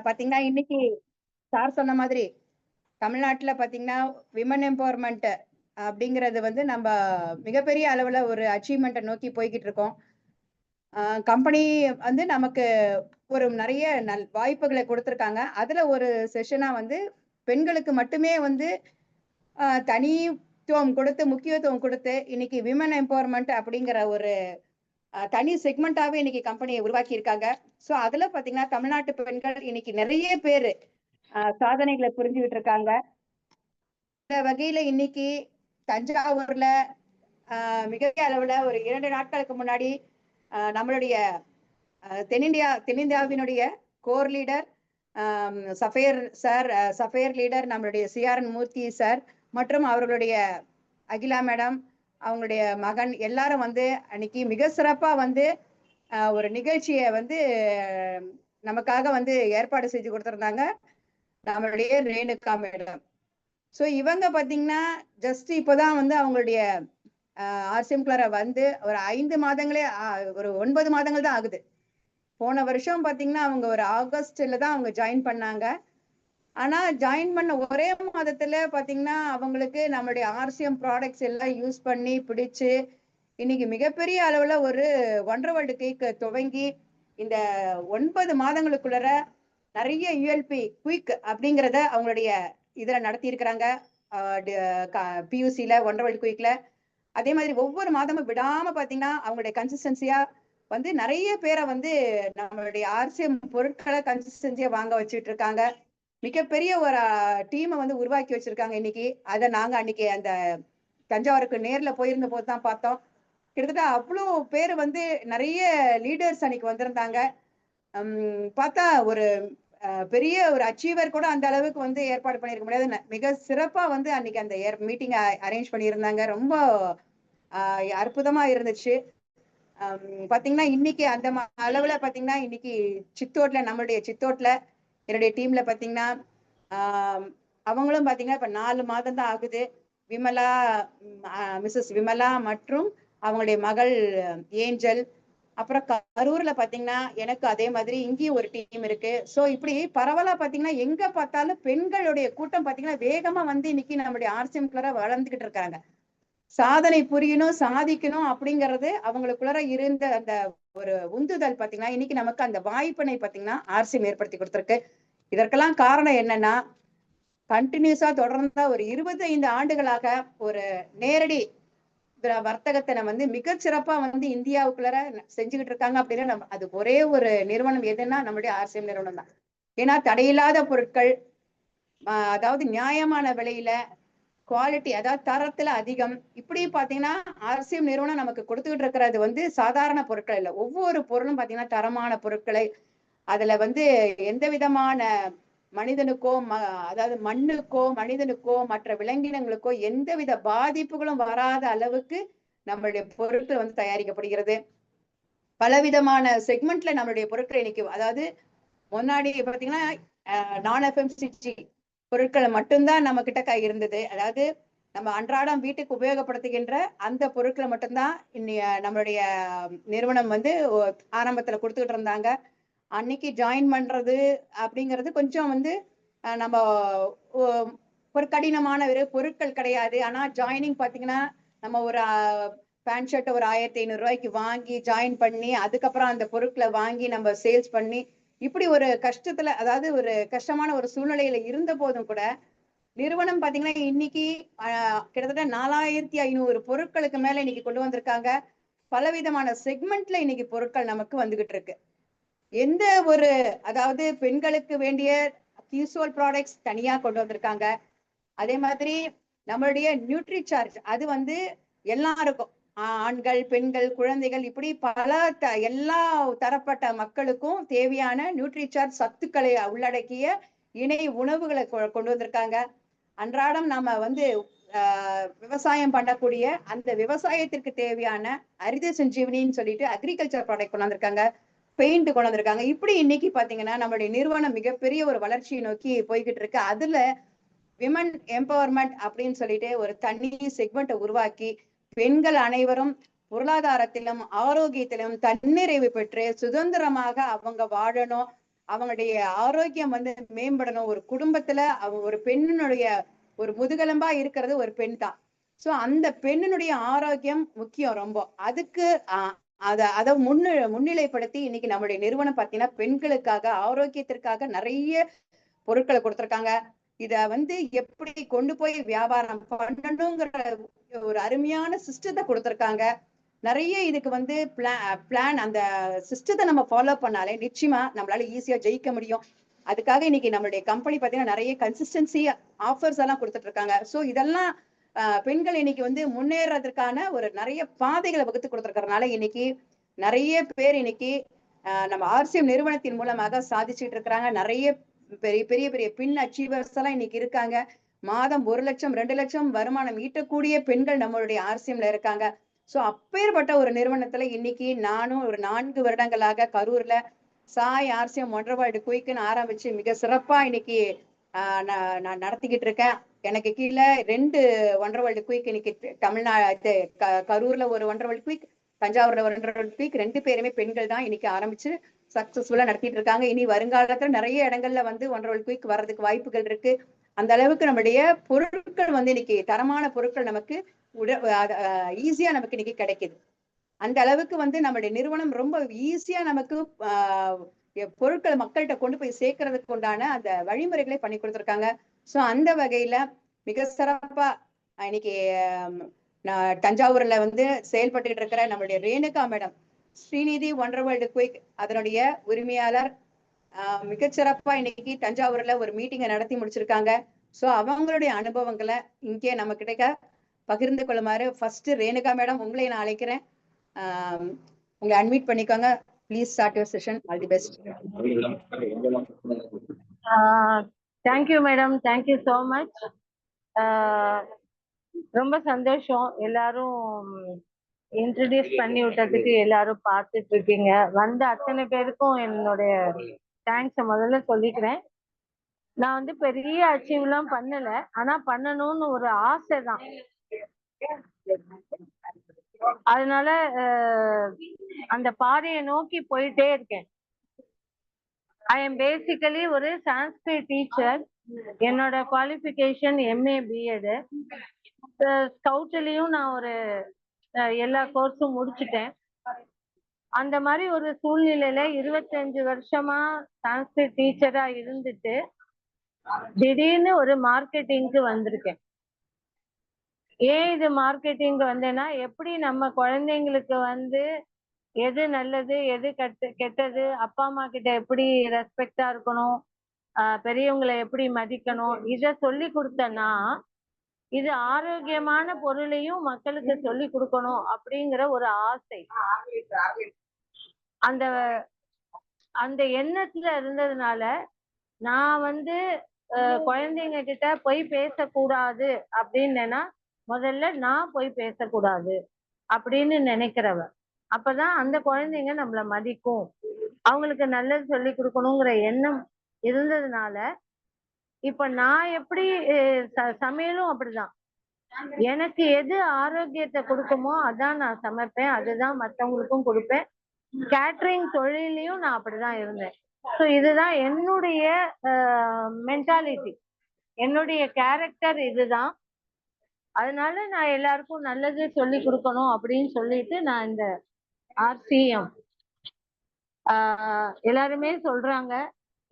பாத்தீங்கன்னா இன்னைக்கு சார் சொன்ன மாதிரி தமிழ்நாட்டுல பாத்தீங்கன்னா விமன் எம்பவர்மெண்ட் அப்படிங்கறது வந்து நம்ம மிகப்பெரிய அளவுல ஒரு அச்சீவ்மெண்ட்டை நோக்கி போய்கிட்டு இருக்கோம். கம்பெனி வந்து நமக்கு ஒரு நிறைய வாய்ப்புகளை கொடுத்திருக்காங்க. அதுல ஒரு செஷனா வந்து பெண்களுக்கு மட்டுமே வந்து தனித்துவம் கொடுத்து முக்கியத்துவம் கொடுத்து இன்னைக்கு விமன் எம்பவர்மெண்ட் அப்படிங்கிற ஒரு தனி செக்மெண்டாவே இன்னைக்கு கம்பெனியை உருவாக்கி இருக்காங்க. சோ அதுல பாத்தீங்கன்னா தமிழ்நாட்டு பெண்கள் இன்னைக்கு நிறைய பேரு சாதனைகளை புரிஞ்சுக்கிட்டு இருக்காங்க. இந்த வகையில இன்னைக்கு தஞ்சாவூர்ல மிகப்பெரிய அளவுல ஒரு 2 நாட்களுக்கு முன்னாடி நம்மளுடைய தென்னிந்தியாவினுடைய core leader sapphire sir, sapphire leader நம்மளுடைய சிஆர்என் மூர்த்தி சார் மற்றும் அவர்களுடைய அகிலா மேடம், அவங்களுடைய மகன் எல்லாரும் வந்து அன்னைக்கு மிக சிறப்பா வந்து ஒரு நிகழ்ச்சியை வந்து நமக்காக வந்து ஏற்பாடு செஞ்சு கொடுத்திருந்தாங்க நம்மளுடைய ரேணுகா மேடம். ஸோ இவங்க பார்த்தீங்கன்னா ஜஸ்ட் இப்போதான் வந்து அவங்களுடைய ஆர்சிஎம்குள்ளார வந்து ஒரு 5 மாதங்களே ஒரு 9 மாதங்கள் தான் ஆகுது. போன வருஷம் பார்த்தீங்கன்னா அவங்க ஒரு ஆகஸ்ட்ல தான் அவங்க ஜாயின் பண்ணாங்க. ஆனா ஜாயின் பண்ண ஒரே மாதத்துல பார்த்தீங்கன்னா அவங்களுக்கு நம்மளுடைய ஆர்சிஎம் ப்ராடக்ட்ஸ் எல்லாம் யூஸ் பண்ணி பிடிச்சு இன்னைக்கு மிகப்பெரிய அளவுல ஒரு ஒண்டர் வேர்ல்டு கேக் துவங்கி இந்த 9 மாதங்களுக்குள்ளர நிறைய யூஎல்பி குயிக் அப்படிங்கிறத அவங்களுடைய இதுல நடத்தி இருக்கிறாங்க. பியூசில ஒண்டர் வேர்ல்டு குயிக்ல அதே மாதிரி ஒவ்வொரு மாதமும் விடாம பாத்தீங்கன்னா அவங்களுடைய கன்சிஸ்டன்சியா வந்து நிறைய பேரை வந்து நம்மளுடைய ஆர்சிஎம் பொருட்களை கன்சிஸ்டன்சியா வாங்க வச்சுட்டு இருக்காங்க. மிகப்பெரிய ஒரு டீமை வந்து உருவாக்கி வச்சிருக்காங்க இன்னைக்கு. அதை நாங்க அன்னைக்கு அந்த தஞ்சாவூருக்கு நேர்ல போயிருந்த போது தான் பார்த்தோம். கிட்டத்தட்ட அவ்வளோ பேர் வந்து நிறைய லீடர்ஸ் அன்னைக்கு வந்திருந்தாங்க. பார்த்தா ஒரு பெரிய ஒரு அச்சீவர் கூட அந்த அளவுக்கு வந்து ஏற்பாடு பண்ணியிருக்க முடியாது. மிக சிறப்பா வந்து அன்னைக்கு அந்த மீட்டிங் அரேஞ்ச் பண்ணியிருந்தாங்க. ரொம்ப அற்புதமா இருந்துச்சு. பாத்தீங்கன்னா இன்னைக்கு அந்த அளவுல பாத்தீங்கன்னா இன்னைக்கு சித்தோட்ல நம்மளுடைய சித்தோட்ல என்னுடைய டீம்ல பாத்தீங்கன்னா அவங்களும் பாத்தீங்கன்னா இப்ப 4 மாதம் தான் ஆகுது. விமலா, மிஸ்ஸஸ் விமலா மற்றும் அவங்களுடைய மகள் ஏஞ்சல், அப்புறம் கரூர்ல பாத்தீங்கன்னா எனக்கு அதே மாதிரி இங்கேயும் ஒரு டீம் இருக்கு. சோ இப்படி பரவலா பாத்தீங்கன்னா எங்க பார்த்தாலும் பெண்களுடைய கூட்டம் பாத்தீங்கன்னா வேகமா வந்து இன்னைக்கு நம்மளுடைய ஆர்சிஎம்குள்ளார வளர்ந்துகிட்டு இருக்காங்க. சாதனை புரியணும், சாதிக்கணும் அப்படிங்கிறது அவங்களுக்குள்ளார இருந்த அந்த ஒரு உந்துதல் பாத்தீங்கன்னா இன்னைக்கு நமக்கு அந்த வாய்ப்பினை பாத்தீங்கன்னா ஆர்சிஎம் ஏற்படுத்தி கொடுத்திருக்கு. இதற்கெல்லாம் காரணம் என்னன்னா கண்டினியூஸா தொடர்ந்த ஒரு 25 ஆண்டுகளாக ஒரு நேரடி வர்த்தகத்தை நம்ம வந்து மிகச்சிறப்பா வந்து இந்தியாவுக்குள்ளார செஞ்சுக்கிட்டு இருக்காங்க. அப்படின்னா அது ஒரே ஒரு நிறுவனம் எதுன்னா நம்மளுடைய ஆர்சிஎம் நிறுவனம் தான். ஏன்னா தடையில்லாத பொருட்கள், அதாவது நியாயமான விலையில, குவாலிட்டி அதாவது தரத்துல அதிகம். இப்படி பாத்தீங்கன்னா ஆர்சிஎம் நிறுவனம் நமக்கு கொடுத்துக்கிட்டு இருக்கிறது வந்து சாதாரண பொருட்கள் இல்லை. ஒவ்வொரு பொருளும் பாத்தீங்கன்னா தரமான பொருட்களை, அதுல வந்து எந்த விதமான மனிதனுக்கோ அதாவது மண்ணுக்கோ மனிதனுக்கோ மற்ற விலங்கினங்களுக்கோ எந்தவித பாதிப்புகளும் வராத அளவுக்கு நம்மளுடைய பொருட்கள் வந்து தயாரிக்கப்படுகிறது. பலவிதமான செக்மெண்ட்ல நம்மளுடைய பொருட்கள் இன்னைக்கு, அதாவது முன்னாடி பாத்தீங்கன்னா நான் எஃப்எம்சிஜி பொருட்களை மட்டும்தான் நம்ம கிட்ட இருந்தது. அதாவது நம்ம அன்றாடம் வீட்டுக்கு உபயோகப்படுத்துகின்ற அந்த பொருட்களை மட்டும்தான் நம்மளுடைய நிறுவனம் வந்து ஆரம்பத்துல கொடுத்துக்கிட்டு இருந்தாங்க. அன்னைக்கு ஜாயின் பண்றது அப்படிங்கிறது கொஞ்சம் வந்து நம்ம ஒரு கடினமான ஒரு பொருட்கள் கிடையாது. ஆனா ஜாயினிங் பாத்தீங்கன்னா நம்ம ஒரு பேண்ட் ஷர்ட் ஒரு 1500 ரூபாய்க்கு வாங்கி ஜாயின் பண்ணி அதுக்கப்புறம் அந்த பொருட்களை வாங்கி நம்ம சேல்ஸ் பண்ணி இப்படி ஒரு கஷ்டத்துல, அதாவது ஒரு கஷ்டமான ஒரு சூழ்நிலையில இருந்த போதும் கூட நிறுவனம் பாத்தீங்கன்னா இன்னைக்கு கிட்டத்தட்ட 4500 பொருட்களுக்கு மேல இன்னைக்கு கொண்டு வந்திருக்காங்க. பலவிதமான செக்மெண்ட்ல இன்னைக்கு பொருட்கள் நமக்கு வந்துகிட்டு இருக்கு. எந்த ஒரு, அதாவது பெண்களுக்கு வேண்டிய கியூசுவல் ப்ராடக்ட்ஸ் தனியா கொண்டு வந்திருக்காங்க. அதே மாதிரி நம்மளுடைய நியூட்ரி சார்ஜ் அது வந்து எல்லாருக்கும், ஆண்கள், பெண்கள், குழந்தைகள், இப்படி பல எல்லா தரப்பட்ட மக்களுக்கும் தேவையான நியூட்ரி சார்ஜ் சத்துக்களை உள்ளடக்கிய இணை உணவுகளை கொண்டு வந்திருக்காங்க. அன்றாடம் நாம வந்து விவசாயம் பண்ணக்கூடிய அந்த விவசாயத்திற்கு தேவையான அரித சஞ்சீவனின்னு சொல்லிட்டு அக்ரிகல்ச்சர் ப்ராடக்ட் கொண்டு வந்திருக்காங்க. பெயிண்ட் கொண்டு வந்திருக்காங்க. இப்படி இன்னைக்கு பாத்தீங்கன்னா நம்மளுடைய நிறுவனம் மிகப்பெரிய ஒரு வளர்ச்சியை நோக்கி போய்கிட்டு இருக்கு. அதுல விமன் எம்பவர்மெண்ட் அப்படின்னு சொல்லிட்டு ஒரு தனி செக்மெண்ட்டை உருவாக்கி பெண்கள் அனைவரும் பொருளாதாரத்திலும் ஆரோக்கியத்திலும் தன்னிறைவு பெற்று சுதந்திரமாக அவங்க வாழணும் அவங்களுடைய ஆரோக்கியம் வந்து மேம்படணும். ஒரு குடும்பத்துல ஒரு பெண்ணினுடைய ஒரு முதுகெலும்பா இருக்கிறது ஒரு பெண் தான். சோ அந்த பெண்ணினுடைய ஆரோக்கியம் முக்கியம் ரொம்ப. அதுக்கு அத முன்னிலைப்படுத்தி இன்னைக்கு நம்மளுடைய நிறுவனம் பாத்தீங்கன்னா பெண்களுக்காக ஆரோக்கியத்திற்காக நிறைய பொருட்களை கொடுத்திருக்காங்க. இத வந்து எப்படி கொண்டு போய் வியாபாரம் பண்ணணுங்கிற ஒரு அருமையான சிஸ்டத்தை கொடுத்திருக்காங்க. நிறைய இதுக்கு வந்து பிளான் அந்த சிஸ்டத்தை நம்ம ஃபாலோ பண்ணாலே நிச்சயமா நம்மளால ஈஸியா ஜெயிக்க முடியும். அதுக்காக இன்னைக்கு நம்மளுடைய கம்பெனி பாத்தீங்கன்னா நிறைய கன்சிஸ்டன்சி ஆஃபர்ஸ் எல்லாம் கொடுத்துட்டு இருக்காங்க. சோ இதெல்லாம் பெண்கள் இன்னைக்கு வந்து முன்னேறதுக்கான ஒரு நிறைய பாதைகளை வகுத்து கொடுத்துருக்கறதுனால இன்னைக்கு நிறைய பேர் இன்னைக்கு நம்ம ஆர்சிஎம் நிறுவனத்தின் மூலமாக சாதிச்சுட்டு இருக்கிறாங்க. நிறைய பெரிய பெரிய பெரிய பின் அச்சீவர்ஸ் எல்லாம் இன்னைக்கு இருக்காங்க. மாதம் 1 லட்சம் 2 லட்சம் வருமானம் ஈட்டக்கூடிய பெண்கள் நம்மளுடைய ஆர்சிஎம்ல இருக்காங்க. சோ அப்பேற்பட்ட ஒரு நிறுவனத்துல இன்னைக்கு நானும் ஒரு 4 வருடங்களாக கரூர்ல சாய் ஆர்சிஎம் ஒண்டர் வேர்ல்டு குயிக்னு ஆரம்பிச்சு மிக சிறப்பா இன்னைக்கு நான் நடத்திக்கிட்டு இருக்கேன். எனக்கு கீழே 2 ஒண்டர் வேர்ல்டு குயிக் இன்னைக்கு தமிழ்நாடு கரூர்ல ஒரு ஒண்டர் வேர்ல்டு குயிக், தஞ்சாவூர்ல ஒரு ஒண்டர் வேர்ல்டு குயிக், 2 பேருமே பெண்கள் தான் இன்னைக்கு ஆரம்பிச்சு சக்சஸ்ஃபுல்லா நடத்திட்டு இருக்காங்க. இனி வருங்காலத்துல நிறைய இடங்கள்ல வந்து ஒண்டர் வேர்ல்டு குயிக் வர்றதுக்கு வாய்ப்புகள் இருக்கு. அந்த அளவுக்கு நம்முடைய பொருட்கள் வந்து இன்னைக்கு தரமான பொருட்கள் நமக்கு ஈஸியா நமக்கு இன்னைக்கு கிடைக்குது. அந்த அளவுக்கு வந்து நம்மளுடைய நிறுவனம் ரொம்ப ஈஸியா நமக்கு பொருட்களை மக்கள்கிட்ட கொண்டு போய் சேர்க்கறதுக்கு உண்டான அந்த வழிமுறைகளை பண்ணி கொடுத்துருக்காங்க. சோ அந்த வகையில மிக சிறப்பா இன்னைக்கு நான் தஞ்சாவூர்ல வந்து செயல்பட்டு இருக்கிற நம்மளுடைய Renuka madam, Srinidhi wonder world quick அதனுடைய உரிமையாளர், மிகச்சிறப்பா இன்னைக்கு தஞ்சாவூர்ல ஒரு மீட்டிங்கை நடத்தி முடிச்சிருக்காங்க. சோ அவங்களுடைய அனுபவங்களை இங்கே நம்ம கிட்ட பகிர்ந்து கொள்ளுமாறு ஃபர்ஸ்ட் ரேணுகா மேடம் உங்களை நான் அழைக்கிறேன். உங்களை அன்மியூட் பண்ணிக்கோங்க. Please start your session. All the best. Thank you madam, thank you so much. ரொம்ப சந்தோஷம் எல்லாரும் இன்ட்ரடியூஸ் பண்ணி விட்டதுக்கு. எல்லாரும் பார்த்துட்டு இருக்கீங்க. வந்த அத்தனை பேருக்கும் என்னுடைய தேங்க்ஸை முதல்ல சொல்லிக்கிறேன். நான் வந்து பெரிய அச்சீவ்லாம் பண்ணல, ஆனா பண்ணணும்னு ஒரு ஆசை தான். அதனால அந்த பாதையை நோக்கி போயிட்டே இருக்கேன். ஐ எம் பேசிக்கலி ஒரு சான்ஸ்கிரிட் டீச்சர். என்னோட குவாலிஃபிகேஷன் MA BEd. ஸ்கவுட்லயும் நான் ஒரு எல்லா கோர்ஸும் முடிச்சுட்டேன். அந்த மாதிரி ஒரு சூழ்நிலையில 25 வருஷமா சான்ஸ்கிரிட் டீச்சரா இருந்துட்டு திடீர்னு ஒரு மார்க்கெட்டிங்க்கு வந்திருக்கேன். ஏன் இது மார்க்கெட்டிங்க்கு வந்தேன்னா, எப்படி நம்ம குழந்தைங்களுக்கு வந்து எது நல்லது எது கெட்டது, அப்பா அம்மா கிட்ட எப்படி ரெஸ்பெக்டா இருக்கணும், பெரியவங்களை எப்படி மதிக்கணும், இத சொல்லி கொடுத்தனா இது ஆரோக்கியமான பொருளையும் மக்களுக்கு சொல்லி கொடுக்கணும் அப்படிங்கிற ஒரு ஆசை அந்த அந்த எண்ணத்துல இருந்ததுனால நான் வந்து குழந்தைங்க கிட்ட போய் பேசக்கூடாது அப்படின்னா முதல்ல நான் போய் பேசக்கூடாது அப்படின்னு நினைக்கிறவ. அப்பதான் அந்த குழந்தைங்க நம்மள மதிக்கும், அவங்களுக்கு நல்லது சொல்லி கொடுக்கணுங்கிற எண்ணம் இருந்ததுனால இப்ப நான் எப்படி சமையலும் அப்படிதான். எனக்கு எது ஆரோக்கியத்தை கொடுக்குமோ அதான் நான் சமைப்பேன், அதுதான் மற்றவங்களுக்கும் கொடுப்பேன். கேட்டரிங் தொழிலையும் நான் அப்படிதான் இருந்தேன். ஸோ இதுதான் என்னுடைய மென்டாலிட்டி, என்னுடைய கேரக்டர் இதுதான். அதனால நான் எல்லாருக்கும் நல்லது சொல்லி கொடுக்கணும் அப்படின்னு சொல்லிட்டு நான் இந்த ஆர்சிஎம் எல்லாருமே சொல்றாங்க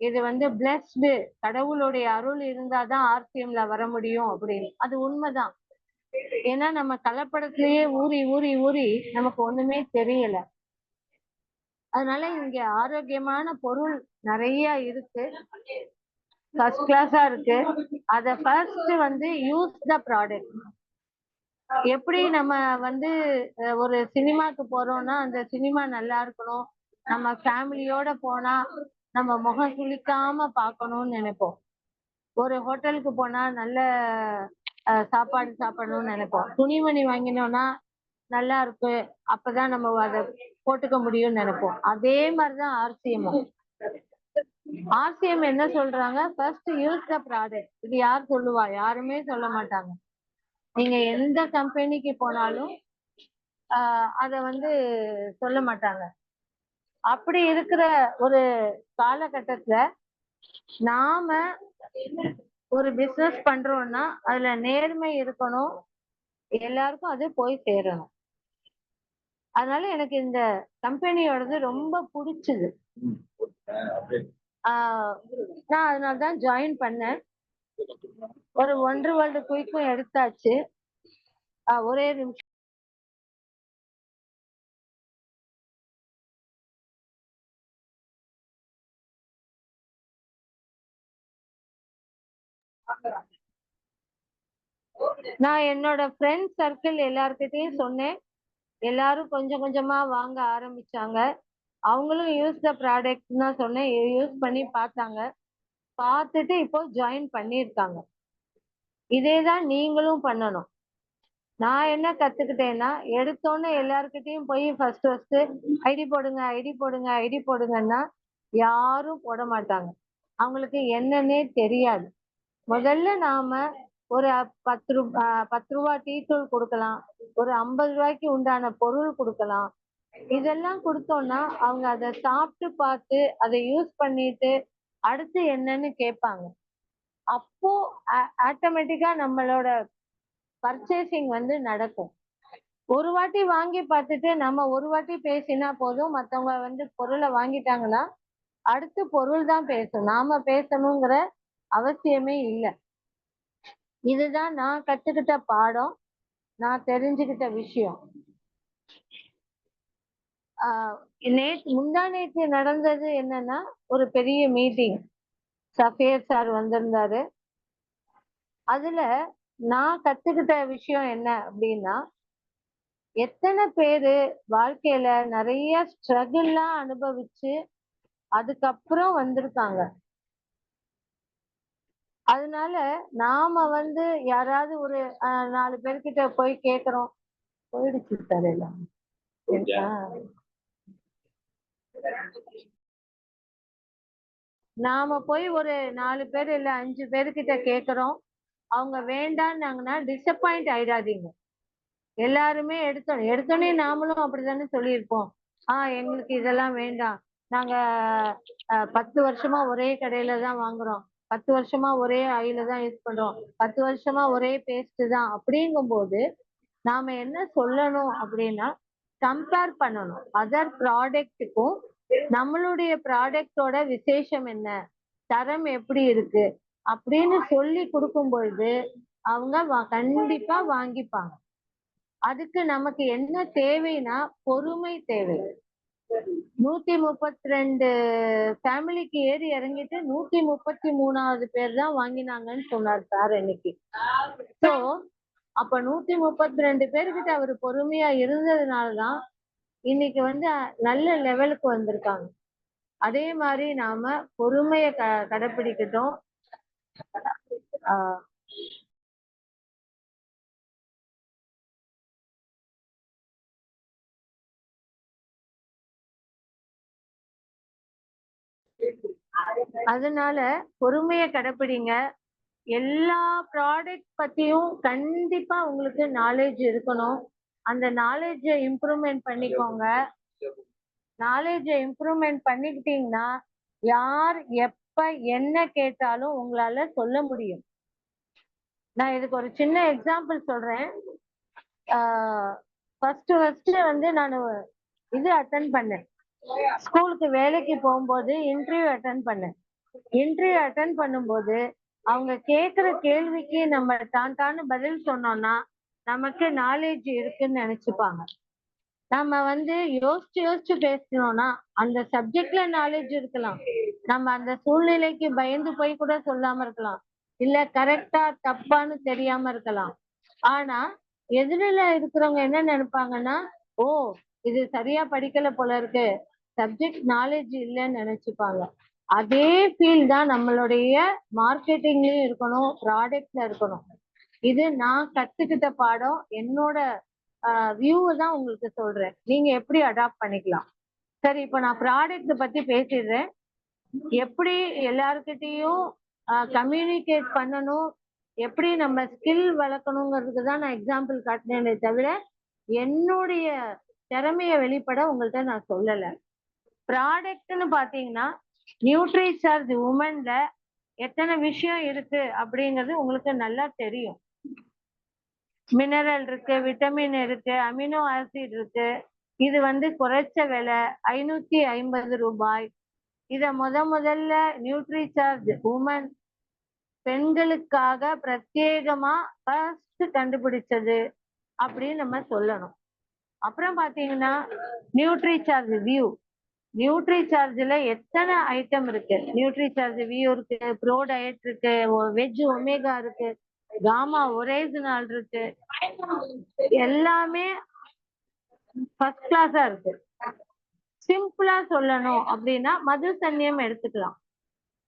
இது வந்து பிளஸ்டு, கடவுளுடைய அருள் இருந்தாதான் ஆர்சிஎம்ல வர முடியும் அப்படின்னு. அது உண்மைதான். ஏன்னா நம்ம கலப்படத்திலேயே ஊறி ஊறி ஊறி நமக்கு ஒண்ணுமே தெரியல. அதனால இங்க ஆரோக்கியமான பொருள் நிறைய இருக்கு, ஃபர்ஸ்ட் கிளாஸா இருக்கு. அத ஃபர்ஸ்ட் வந்து யூஸ் த ப்ராடக்ட். எப்படி நம்ம வந்து ஒரு சினிமாக்கு போறோம்னா அந்த சினிமா நல்லா இருக்கணும், நம்ம ஃபேமிலியோட போனா நம்ம முகம் சுளிக்காம பார்க்கணும்னு நினைப்போம். ஒரு ஹோட்டலுக்கு போனா நல்ல சாப்பாடு சாப்பிடணும்னு நினைப்போம். துணிமணி வாங்கினோம்னா நல்லா இருக்கு, அப்பதான் நம்ம அதை போட்டுக்க முடியும்னு நினைப்போம். அதே மாதிரிதான் ஆர்சிஎம். ஆர்சிஎம் என்ன சொல்றாங்க, ஃபர்ஸ்ட் யூஸ் த ப்ராடக்ட். இது யார் சொல்லுவா? யாருமே சொல்ல மாட்டாங்க. நீங்க எந்த கம்பெனிக்கு போனாலும் அத வந்து சொல்ல மாட்டாங்க. அப்படி இருக்கிற ஒரு காலகட்டத்துல நாம ஒரு பிசினஸ் பண்றோம்னா அதுல நேர்மை இருக்கணும், எல்லாருக்கும் அது போய் சேரணும். அதனால எனக்கு இந்த கம்பெனியோடது ரொம்ப பிடிச்சது. நான் அதனாலதான் ஜாயின் பண்ணேன். ஒரு 1 வருட குயிக்கும் எடுத்தாச்சு. ஒரே நிமிஷம். நான் என்னோட ஃப்ரெண்ட் சர்க்கிள் எல்லார்கிட்டயும் சொன்னேன். எல்லாரும் கொஞ்சம் கொஞ்சமா வாங்க ஆரம்பிச்சாங்க. அவங்களும் யூஸ் த ப்ராடக்ட் தான் சொன்னேன். யூஸ் பண்ணி பார்த்தாங்க. பார்த்துட்டு இப்போ ஜாயின் பண்ணியிருக்காங்க. இதேதான் நீங்களும் பண்ணணும். நான் என்ன கத்துக்கிட்டேன்னா, எடுத்தோன்னே எல்லார்கிட்டயும் போய் ஃபர்ஸ்ட் ஐடி போடுங்க, ஐடி போடுங்க, ஐடி போடுங்கன்னா யாரும் போட மாட்டாங்க. அவங்களுக்கு என்னன்னே தெரியாது. முதல்ல நாம ஒரு 10 ரூபா டீ தூள் கொடுக்கலாம், ஒரு 50 ரூபாய்க்கு உண்டான பொருள் கொடுக்கலாம். இதெல்லாம் கொடுத்தோம்னா அவங்க அதை சாப்பிட்டு பார்த்து அதை யூஸ் பண்ணிட்டு அடுத்து என்னன்னு கேட்பாங்க. அப்போ ஆட்டோமேட்டிக்கா நம்மளோட பர்ச்சேசிங் வந்து நடக்கும். ஒரு வாட்டி வாங்கி பார்த்துட்டு நம்ம ஒரு வாட்டி பேசினா போதும், மத்தவங்க வந்து பொருளை வாங்கிட்டாங்கன்னா அடுத்து பொருள் தான் பேசும், நாம பேசணுங்கிற அவசியமே இல்லை. இதுதான் நான் கத்துக்கிட்ட பாடம், நான் தெரிஞ்சுக்கிட்ட விஷயம். முந்தா நேற்று நடந்தது என்னன்னா, ஒரு பெரிய மீட்டிங், சஃபியர் சார் வந்திருந்தாரு. அதுல நான் கத்துக்கிட்ட விஷயம் என்ன அப்படின்னா, எத்தனை பேரு வாழ்க்கையில நிறைய ஸ்ட்ரகிள்லாம் அனுபவிச்சு அதுக்கப்புறம் வந்திருக்காங்க. அதனால நாம வந்து யாராவது ஒரு 4 பேர்கிட்ட போய் கேக்குறோம். போயிடுச்சு சார் எல்லாம். நாம போய் ஒரு 4 பேர் இல்ல 5 பேர்கிட்ட கேக்குறோம், அவங்க வேண்டான்னாங்கன்னா டிசப்பாயிண்ட் ஆயிடாதீங்க. எல்லாருமே எடுத்தோடனே நாமளும் அப்படித்தானே சொல்லியிருப்போம். எங்களுக்கு இதெல்லாம் வேண்டாம், நாங்க 10 வருஷமா ஒரே கடையில தான் வாங்குறோம், 10 வருஷமா ஒரே ஆயில தான் யூஸ் பண்றோம், 10 வருஷமா ஒரே பேஸ்ட் தான். அப்படிங்கும்போது நாம என்ன சொல்லணும் அப்படின்னா, கம்பேர் பண்ணணும் அதர் ப்ராடக்ட்டுக்கும். நம்மளுடைய ப்ராடக்டோட விசேஷம் என்ன, தரம் எப்படி இருக்கு அப்படின்னு சொல்லி கொடுக்கும் பொழுது அவங்க கண்டிப்பா வாங்கிப்பாங்க. அதுக்கு நமக்கு என்ன தேவைன்னா பொறுமை தேவை. 132 ஃபேமிலிக்கு ஏறி இறங்கிட்டு 133வது பேர் தான் வாங்கினாங்கன்னு சொன்னார் சார் இன்னைக்கு. ஸோ அப்ப 132 பேர்கிட்ட அவர் பொறுமையா இருந்ததுனாலதான் இன்னைக்கு வந்து நல்ல லெவலுக்கு வந்திருக்காங்க. அதே மாதிரி நாம பொறுமைய கடைபிடிக்கட்டும். அதனால பொறுமைய கடைபிடிங்க. எல்லா ப்ராடக்ட் பத்தியும் கண்டிப்பா உங்களுக்கு நாலேஜ் இருக்கணும். அந்த நாலேஜை இம்ப்ரூவ்மெண்ட் பண்ணிக்கோங்க. நாலேஜை இம்ப்ரூவ்மெண்ட் பண்ணிக்கிட்டீங்கன்னா யார் எப்ப என்ன கேட்டாலும் உங்களால சொல்ல முடியும். நான் இதுக்கு ஒரு சின்ன எக்ஸாம்பிள் சொல்றேன். ஃபர்ஸ்ட் வந்து நான் இது அட்டன் பண்ணேன். ஸ்கூலுக்கு வேலைக்கு போகும்போது இன்டர்வியூ அட்டன் பண்ணேன். இன்டர்வியூ அட்டன் பண்ணும்போது அவங்க கேட்குற கேள்விக்கு நம்ம டான்னு பதில் சொன்னோம்னா நமக்கு நாலேஜ் இருக்குன்னு நினைச்சுப்பாங்க. நம்ம வந்து யோசிச்சு பேசணும்னா அந்த சப்ஜெக்ட்ல நாலேஜ் இருக்கலாம், நம்ம அந்த சூழ்நிலைக்கு பயந்து போய் கூட சொல்லாம இருக்கலாம், இல்ல கரெக்டா தப்பான்னு தெரியாம இருக்கலாம். ஆனா எதிரில இருக்கிறவங்க என்ன நினைப்பாங்கன்னா, ஓ இது சரியா படிக்கல போல இருக்கு, சப்ஜெக்ட் நாலேஜ் இல்லைன்னு நினைச்சுப்பாங்க. அதே ஃபீல் தான் நம்மளுடைய மார்க்கெட்டிங்லயும் இருக்கணும், ப்ராடக்ட்ல இருக்கணும். இது நான் கத்துக்கிட்ட பாடம். என்னோட வியூவை தான் உங்களுக்கு சொல்றேன், நீங்க எப்படி அடாப்ட் பண்ணிக்கலாம். சரி, இப்போ நான் ப்ராடக்ட் பத்தி பேசிடுறேன். எப்படி எல்லாருக்கிட்டையும் கம்யூனிகேட் பண்ணணும், எப்படி நம்ம ஸ்கில் வளர்க்கணுங்கிறதுக்கு தான் நான் எக்ஸாம்பிள் காட்டினேனே தவிர என்னுடைய திறமையை வெளிப்பட உங்கள்கிட்ட நான் சொல்லலை. ப்ராடக்ட்னு பாத்தீங்கன்னா நியூட்ரி சார்ஜ் உமன்ல எத்தனை விஷயம் இருக்கு அப்படிங்கிறது உங்களுக்கு நல்லா தெரியும். மினரல் இருக்கு, விட்டமின் இருக்கு, அமினோ ஆசிட் இருக்கு. இது வந்து குறைச்ச விலை 550 ரூபாய். இத முதல்ல நியூட்ரி சார்ஜ் உமன் பெண்களுக்காக பிரத்யேகமா ஃபர்ஸ்ட் கண்டுபிடிச்சது அப்படின்னு நம்ம சொல்லணும். அப்புறம் பாத்தீங்கன்னா நியூட்ரி சார்ஜ் வியூ. நியூட்ரி சார்ஜ்ல எத்தனை ஐட்டம் இருக்கு. நியூட்ரி சார்ஜ் வியூ இருக்கு, ப்ரோ டயட் இருக்கு, வெஜ் ஒமேகா இருக்கு, காமா ஒரேசினால் இருக்கு. எல்லாமே ஃபர்ஸ்ட் கிளாஸா இருக்கு. சிம்பிளா சொல்லணும் அப்படின்னா மதுசன்யம் எடுத்துக்கலாம்.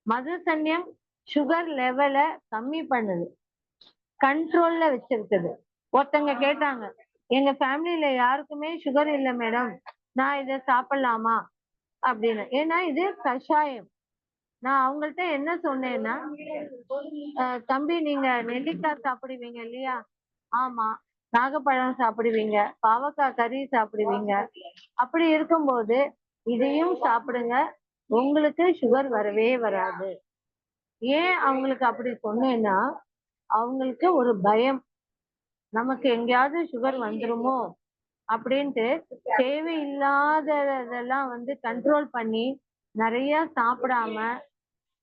மதுசன்யம் சுகர் லெவலை கம்மி பண்ணுது, கண்ட்ரோல்ல வச்சிருக்குது. ஒருத்தங்க கேட்டாங்க, எங்க ஃபேமிலியில யாருக்குமே சுகர் இல்லை மேடம், நான் இதை சாப்பிடலாமா அப்படின்னு. ஏன்னா இது கஷாயம். நான் அவங்கள்ட்ட என்ன சொன்னேன்னா, தம்பி நீங்க நெல்லிக்காய் சாப்பிடுவீங்க இல்லையா? ஆமா. நாகப்பழம் சாப்பிடுவீங்க, பாவக்காய் கறி சாப்பிடுவீங்க. அப்படி இருக்கும்போது இதையும் சாப்பிடுங்க, உங்களுக்கு சுகர் வரவே வராது. ஏன் அவங்களுக்கு அப்படி சொன்னேன்னா, அவங்களுக்கு ஒரு பயம், நமக்கு எங்கேயாவது சுகர் வந்துருமோ அப்படின்ட்டு தேவையில்லாததெல்லாம் வந்து கண்ட்ரோல் பண்ணி நிறைய சாப்பிடாம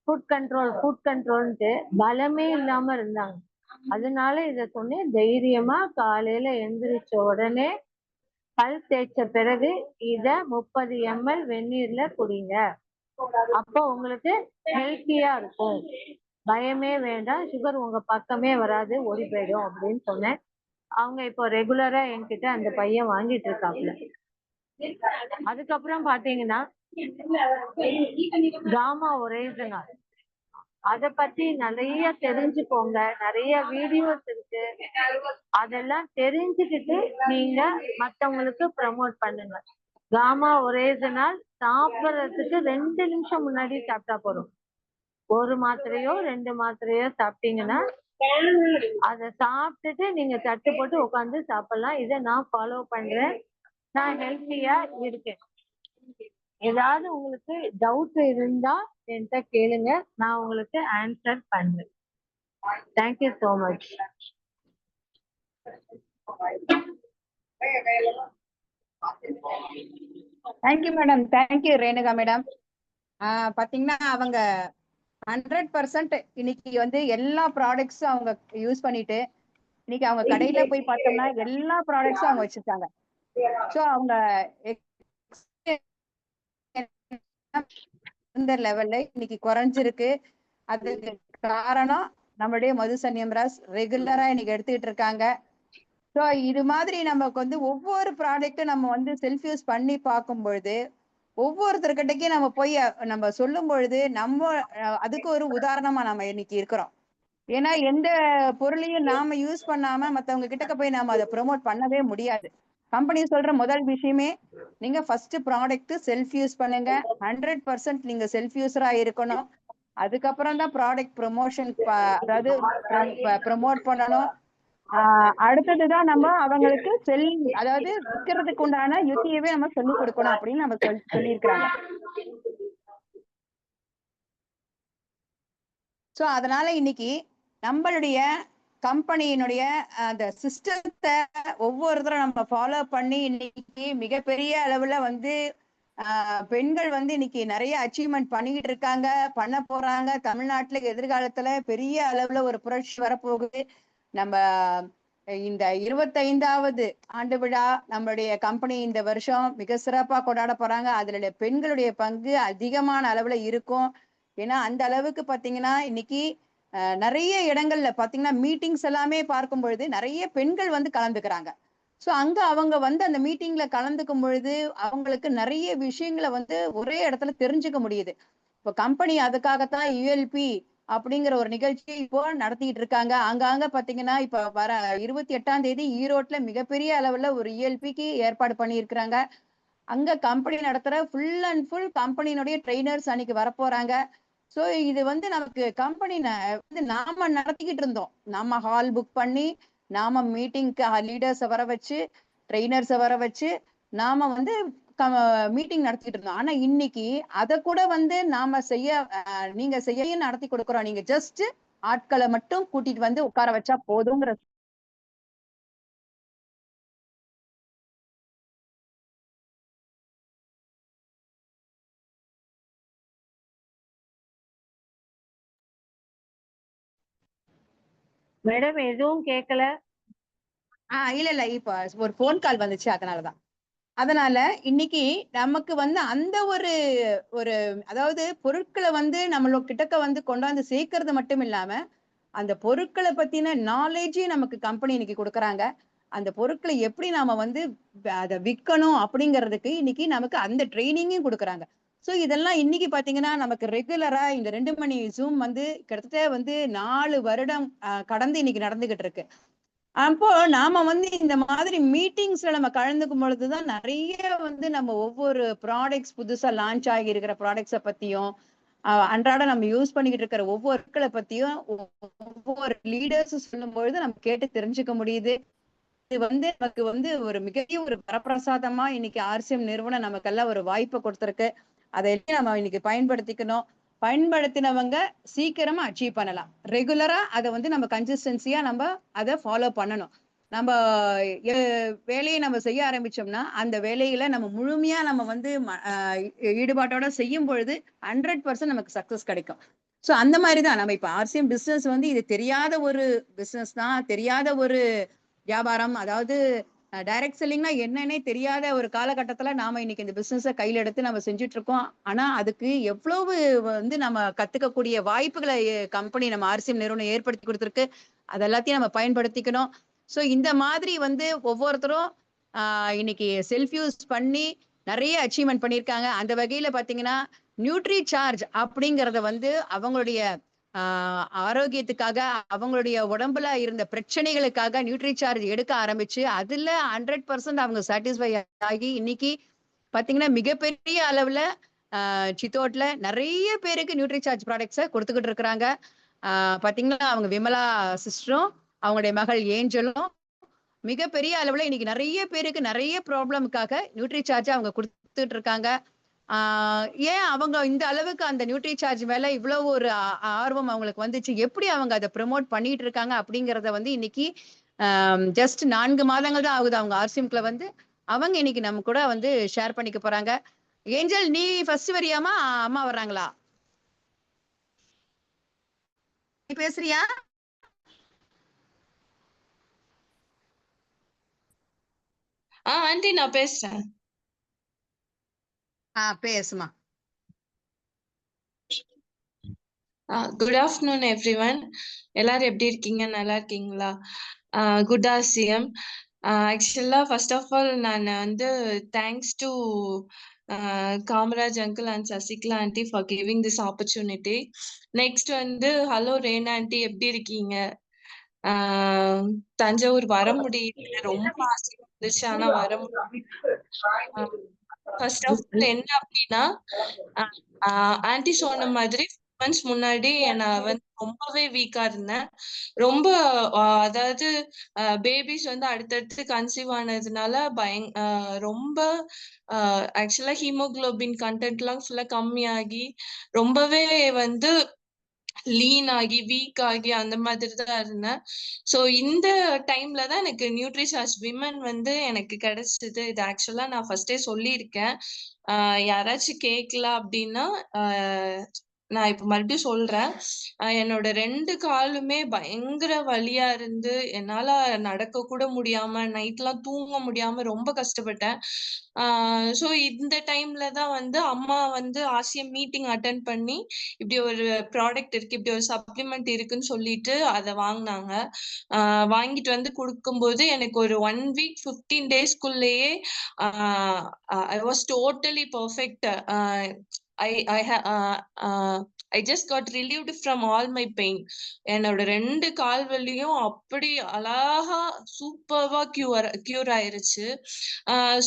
ஃபுட் கண்ட்ரோல்ன்ட்டு பலமே இல்லாம இருந்தாங்க. அதனால இத சொன்னேன். தைரியமா காலையில எந்திரிச்ச உடனே பல் தேய்ச்ச பிறகு இத 30 ml வெந்நீர்ல குடிங்க. அப்போ உங்களுக்கு ஹெல்த்தியா இருக்கும், பயமே வேண்டாம், சுகர் உங்க பக்கமே வராது, ஓடி போயிடும் அப்படின்னு சொன்னேன். அவங்க இப்போ ரெகுலரா என்கிட்ட அந்த பையன் வாங்கிட்டு இருக்காப்ல. அதுக்கப்புறம் பாத்தீங்கன்னா காமா ஒரேசினால், அத பத்தி நிறைய தெரிஞ்சுக்கோங்க. நிறைய வீடியோஸ் இருக்கு, அதெல்லாம் தெரிஞ்சுக்கிட்டு நீங்க மத்தவங்களுக்கு ப்ரமோட் பண்ணுங்க. காமா ஒரேசினால் சாப்பிடுறதுக்கு 2 நிமிஷம் முன்னாடி சாப்பிட்டா போதும். 1 மாத்திரையோ 2 மாத்திரையோ சாப்பிட்டீங்கன்னா அதை சாப்பிட்டுட்டு நீங்க தட்டு போட்டு உட்காந்து சாப்பிடலாம். இதை நான் ஃபாலோ பண்றேன், நான் ஹெல்த்தியா இருக்கேன். ஏதாவது உங்களுக்கு டவுட் இருந்தா என்கிட்ட கேளுங்க, நான் உங்களுக்கு ஆன்சர் பண்றேன். Thank you so much. Thank you madam, thank you Renuka madam. பாத்தீங்கன்னா அவங்க 100% இன்னைக்கு வந்து எல்லா ப்ராடக்ட்ஸும் அவங்க யூஸ் பண்ணிட்டு இன்னைக்கு அவங்க கடையில போய் பார்த்தோம்னா எல்லா ப்ராடக்ட்ஸும் அவங்க வச்சிருக்காங்க. ஸோ அவங்க இந்த லெவல்ல இன்னைக்கு குறைஞ்சிருக்கு. அதுக்கு காரணம் நம்மளுடைய மதுசன்யம் ராஸ் ரெகுலரா இன்னைக்கு எடுத்துக்கிட்டு இருக்காங்க. ஸோ இது மாதிரி நமக்கு வந்து ஒவ்வொரு ப்ராடக்ட்டும் நம்ம வந்து செல்ஃப் யூஸ் பண்ணி பார்க்கும் பொழுது ஒவ்வொருத்தர்கிட்டக்கே நம்ம போய் நம்ம சொல்லும் பொழுது நம்ம அதுக்கு ஒரு உதாரணமா நம்ம இன்னைக்கு இருக்கிறோம். ஏன்னா எந்த பொருளையும் நாம யூஸ் பண்ணாம மத்தவங்க கிட்டக்க போய் நாம அதை ப்ரொமோட் பண்ணவே முடியாது. கம்பெனி சொல்ற முதல் விஷயமே நீங்க ஃபர்ஸ்ட் ப்ராடக்ட் செல்ஃப் யூஸ் பண்ணுங்க, 100% நீங்க செல்ஃப் யூஸரா இருக்கணும். அதுக்கப்புறம் தான் ப்ராடக்ட் ப்ரொமோஷன், அதாவது ப்ரொமோட் பண்ணணும். அடுத்ததுதான் நம்ம அவங்களுக்கு அதாவது விற்கிறதுக்கு உண்டான யுக்தியவே நம்ம சொல்லி கொடுக்கணும் அப்படின்னு நம்ம சொல்லியிருக்கிறாங்க. சோ அதனால இன்னைக்கு நம்மளுடைய கம்பெனியினுடைய அந்த சிஸ்டத்தை ஒவ்வொருத்தரும் நம்ம ஃபாலோ பண்ணி இன்னைக்கு மிகப்பெரிய அளவுல வந்து பெண்கள் வந்து இன்னைக்கு நிறைய அச்சீவ்மெண்ட் பண்ணிக்கிட்டு இருக்காங்க, பண்ண போறாங்க. தமிழ்நாட்டுல எதிர்காலத்துல பெரிய அளவுல ஒரு புரட்சி வரப்போகுது. நம்ம இந்த 25வது ஆண்டு விழா நம்மளுடைய கம்பெனி இந்த வருஷம் மிக சிறப்பா கொண்டாட போறாங்க. அதுல பெண்களுடைய பங்கு அதிகமான அளவுல இருக்கும். ஏன்னா அந்த அளவுக்கு பாத்தீங்கன்னா இன்னைக்கு நிறைய இடங்கள்ல பாத்தீங்கன்னா மீட்டிங்ஸ் எல்லாமே பார்க்கும் பொழுது நிறைய பெண்கள் வந்து கலந்துக்கிறாங்க. ஸோ அங்க அவங்க வந்து அந்த மீட்டிங்ல கலந்துக்கும் பொழுது அவங்களுக்கு நிறைய விஷயங்களை வந்து ஒரே இடத்துல தெரிஞ்சுக்க முடியுது. இப்போ கம்பெனி அதுக்காகத்தான் யுஎல்பி அப்படிங்கிற ஒரு நிகழ்ச்சி இப்போ நடத்திட்டு இருக்காங்க. அங்கங்க பாத்தீங்கன்னா இப்ப வர 28ஆம் தேதி ஈரோட்ல மிகப்பெரிய அளவுல ஒரு யுஎல்பிக்கு ஏற்பாடு பண்ணியிருக்கிறாங்க. அங்க கம்பெனி நடத்துற ஃபுல் அண்ட் ஃபுல் கம்பெனியினுடைய ட்ரெயினர்ஸ் அன்னைக்கு வரப்போறாங்க. ஸோ இது வந்து நமக்கு கம்பெனி வந்து நாம நடத்திக்கிட்டு இருந்தோம். நாம ஹால் புக் பண்ணி நாம மீட்டிங்க்கு லீடர்ஸை வர வச்சு ட்ரெயினர்ஸை வர வச்சு நாம வந்து மீட்டிங் நடத்திட்டு இருந்தோம். ஆனா இன்னைக்கு அத கூட வந்து நாம நீங்க செய்ய நடத்தி கொடுக்குறோம். நீங்க ஜஸ்ட் ஆட்களை மட்டும் கூட்டிட்டு வந்து உட்கார வச்சா போதுங்கிற மேடம் எதுவும் கேட்கல. இல்ல இப்ப ஒரு போன் கால் வந்துச்சு, அதனால இன்னைக்கு நமக்கு வந்து அந்த ஒரு ஒரு அதாவது பொருட்களை வந்து நம்மளோட கிட்டக்க வந்து கொண்டாந்து சேர்க்கறது மட்டும் இல்லாம அந்த பொருட்களை பத்தின நாலேஜையும் நமக்கு கம்பெனி இன்னைக்கு கொடுக்குறாங்க. அந்த பொருட்களை எப்படி நாம வந்து அதை விற்கணும் அப்படிங்கிறதுக்கு இன்னைக்கு நமக்கு அந்த ட்ரைனிங்கும் கொடுக்குறாங்க. ஸோ இதெல்லாம் இன்னைக்கு பாத்தீங்கன்னா நமக்கு ரெகுலரா இந்த 2 மணி ஜூம் வந்து கிட்டத்தட்ட வந்து 4 வருடம் கடந்து இன்னைக்கு நடந்துகிட்டு இருக்கு. அப்போ நாம வந்து இந்த மாதிரி மீட்டிங்ஸ்ல நம்ம கலந்துக்கும் பொழுதுதான் நிறைய வந்து நம்ம ஒவ்வொரு ப்ராடக்ட்ஸ் புதுசா லான்ச் ஆகி இருக்கிற ப்ராடக்ட்ஸை பத்தியும் அன்றாட நம்ம யூஸ் பண்ணிக்கிட்டு இருக்கிற ஒவ்வொருக்களை பத்தியும் ஒவ்வொரு லீடர்ஸ் சொல்லும் பொழுது நம்ம கேட்டு தெரிஞ்சுக்க முடியுது. இது வந்து நமக்கு வந்து ஒரு மிகப்பெரிய ஒரு வரப்பிரசாதமா இன்னைக்கு ஆர்சிஎம் நிறுவனம் நமக்கெல்லாம் ஒரு வாய்ப்பை கொடுத்திருக்கு. அதை நம்ம இன்னைக்கு பயன்படுத்திக்கணும். பயன்படுத்தினவங்க சீக்கிரமா அச்சீவ் பண்ணலாம். ரெகுலரா அதை வந்து நம்ம கன்சிஸ்டன்சியா நம்ம அதை ஃபாலோ பண்ணணும். நம்ம வேலையை நம்ம செய்ய ஆரம்பிச்சோம்னா அந்த வேலைகளை நம்ம முழுமையா நம்ம வந்து ஈடுபாட்டோட செய்யும் பொழுது 100% நமக்கு சக்சஸ் கிடைக்கும். ஸோ அந்த மாதிரிதான் நம்ம இப்ப ஆர்சிஎம் பிசினஸ் வந்து இது தெரியாத ஒரு பிசினஸ் தான், தெரியாத ஒரு வியாபாரம். அதாவது டைரக்ட் செல்லிங்னா என்னன்னே தெரியாத ஒரு காலகட்டத்துல நாம இன்னைக்கு இந்த பிசினஸை கையில எடுத்து நம்ம செஞ்சுட்டு இருக்கோம். ஆனா அதுக்கு எவ்வளவு வந்து நம்ம கத்துக்கக்கூடிய வாய்ப்புகளை கம்பெனி நம்ம ஆர்சிஎம் நிறுவனம் ஏற்படுத்தி கொடுத்துருக்கு. அது எல்லாத்தையும் நம்ம பயன்படுத்திக்கணும். ஸோ இந்த மாதிரி வந்து ஒவ்வொருத்தரும் இன்னைக்கு செல்ஃப் யூஸ் பண்ணி நிறைய அச்சீவ்மெண்ட் பண்ணியிருக்காங்க. அந்த வகையில பாத்தீங்கன்னா நியூட்ரி சார்ஜ் அப்படிங்கறத வந்து அவங்களுடைய ஆரோக்கியத்துக்காக அவங்களுடைய உடம்புல இருந்த பிரச்சனைகளுக்காக நியூட்ரி சார்ஜ் எடுக்க ஆரம்பிச்சு அதுல 100% அவங்க சாட்டிஸ்ஃபை ஆகி இன்னைக்கு பாத்தீங்கன்னா மிகப்பெரிய அளவுல சித்தோட்ல நிறைய பேருக்கு நியூட்ரி சார்ஜ் ப்ராடக்ட்ஸை கொடுத்துக்கிட்டு இருக்கிறாங்க. பாத்தீங்கன்னா அவங்க விமலா சிஸ்டரும் அவங்களுடைய மகள் ஏஞ்சலும் மிகப்பெரிய அளவுல இன்னைக்கு நிறைய பேருக்கு நிறைய ப்ராப்ளமுக்காக நியூட்ரி சார்ஜ் அவங்க கொடுத்துட்டு இருக்காங்க. ஏன் அவங்க இந்த அளவுக்கு அந்த நியூட்ரி சார்ஜ் மேல இவ்வளவு ஒரு ஆர்வம் அவங்களுக்கு வந்துச்சு, எப்படி அவங்க அதை ப்ரமோட் பண்ணிட்டு இருக்காங்க அப்படிங்கறத வந்து இன்னைக்கு ஜஸ்ட் 4 மாதங்கள் தான் ஆகுது அவங்க ஆர்சிஎம்ல வந்து அவங்க இன்னைக்கு நம்ம கூட வந்து ஷேர் பண்ணிக்க போறாங்க. ஏஞ்சல், நீ ஃபர்ஸ்ட் வரியாமா அம்மா வர்றாங்களா? நீ பேசுறியா? ஆண்டி நான் பேசுறேன். பேசுமா. Good afternoon everyone. எல்லாரும் எப்படி இருக்கீங்க? நல்லா இருக்கீங்களா? Good RCM. ஆக்சுவலா ஃபர்ஸ்ட் ஆஃப் ஆல் நான் வந்து thanks to Kamaraj uncle and Sasikala aunty for giving this opportunity. Next வந்து ஹலோ ரேனா ஆண்டி, எப்படி இருக்கீங்க? தஞ்சாவூர் வர முடியல, ரொம்ப ஆசை இருந்துச்சு, ஆனா வர முடியல. ஃபர்ஸ்ட் ஆஃப் ஆல் என்ன அப்படின்னா, ஆன்டி சொன்ன மாதிரி மந்த்ஸ் முன்னாடி நான் வந்து ரொம்பவே வீக்கா இருந்தேன். ரொம்ப அதாவது பேபிஸ் வந்து அடுத்தடுத்து கன்சீவ் ஆனதுனால ரொம்ப ஆக்சுவலா ஹீமோகுளோபின் கண்டென்ட் எல்லாம் ஃபுல்லா கம்மியாகி ரொம்பவே வந்து லீன் ஆகி வீக் ஆகி அந்த மாதிரி தான் இருந்தேன். ஸோ இந்த டைம்ல தான் எனக்கு நியூட்ரிசார்ஜ் விமன் வந்து எனக்கு கிடைச்சது. இது ஆக்சுவலா நான் ஃபர்ஸ்டே சொல்லியிருக்கேன். யாராச்சும் கேட்கல அப்படின்னா நான் இப்ப மறுபடியும் சொல்றேன். என்னோட 2 காலுமே பயங்கர வலியா இருந்து என்னால நடக்க கூட முடியாம நைட்லாம் தூங்க முடியாம ரொம்ப கஷ்டப்பட்டேன். ஸோ இந்த டைம்ல தான் வந்து அம்மா வந்து ஆர்சிஎம் மீட்டிங் அட்டென்ட் பண்ணி இப்படி ஒரு ப்ராடக்ட் இருக்கு, இப்படி ஒரு சப்ளிமெண்ட் இருக்குன்னு சொல்லிட்டு அதை வாங்கினாங்க. வாங்கிட்டு வந்து கொடுக்கும்போது எனக்கு ஒரு 1 வீக் 15 டேஸ்க்குள்ளேயே I was totally perfect. I just got relieved from all my pain. என்னோட 2 கால் வலியும் அப்படி அழகா சூப்பர்வா கியூர் ஆயிருச்சு.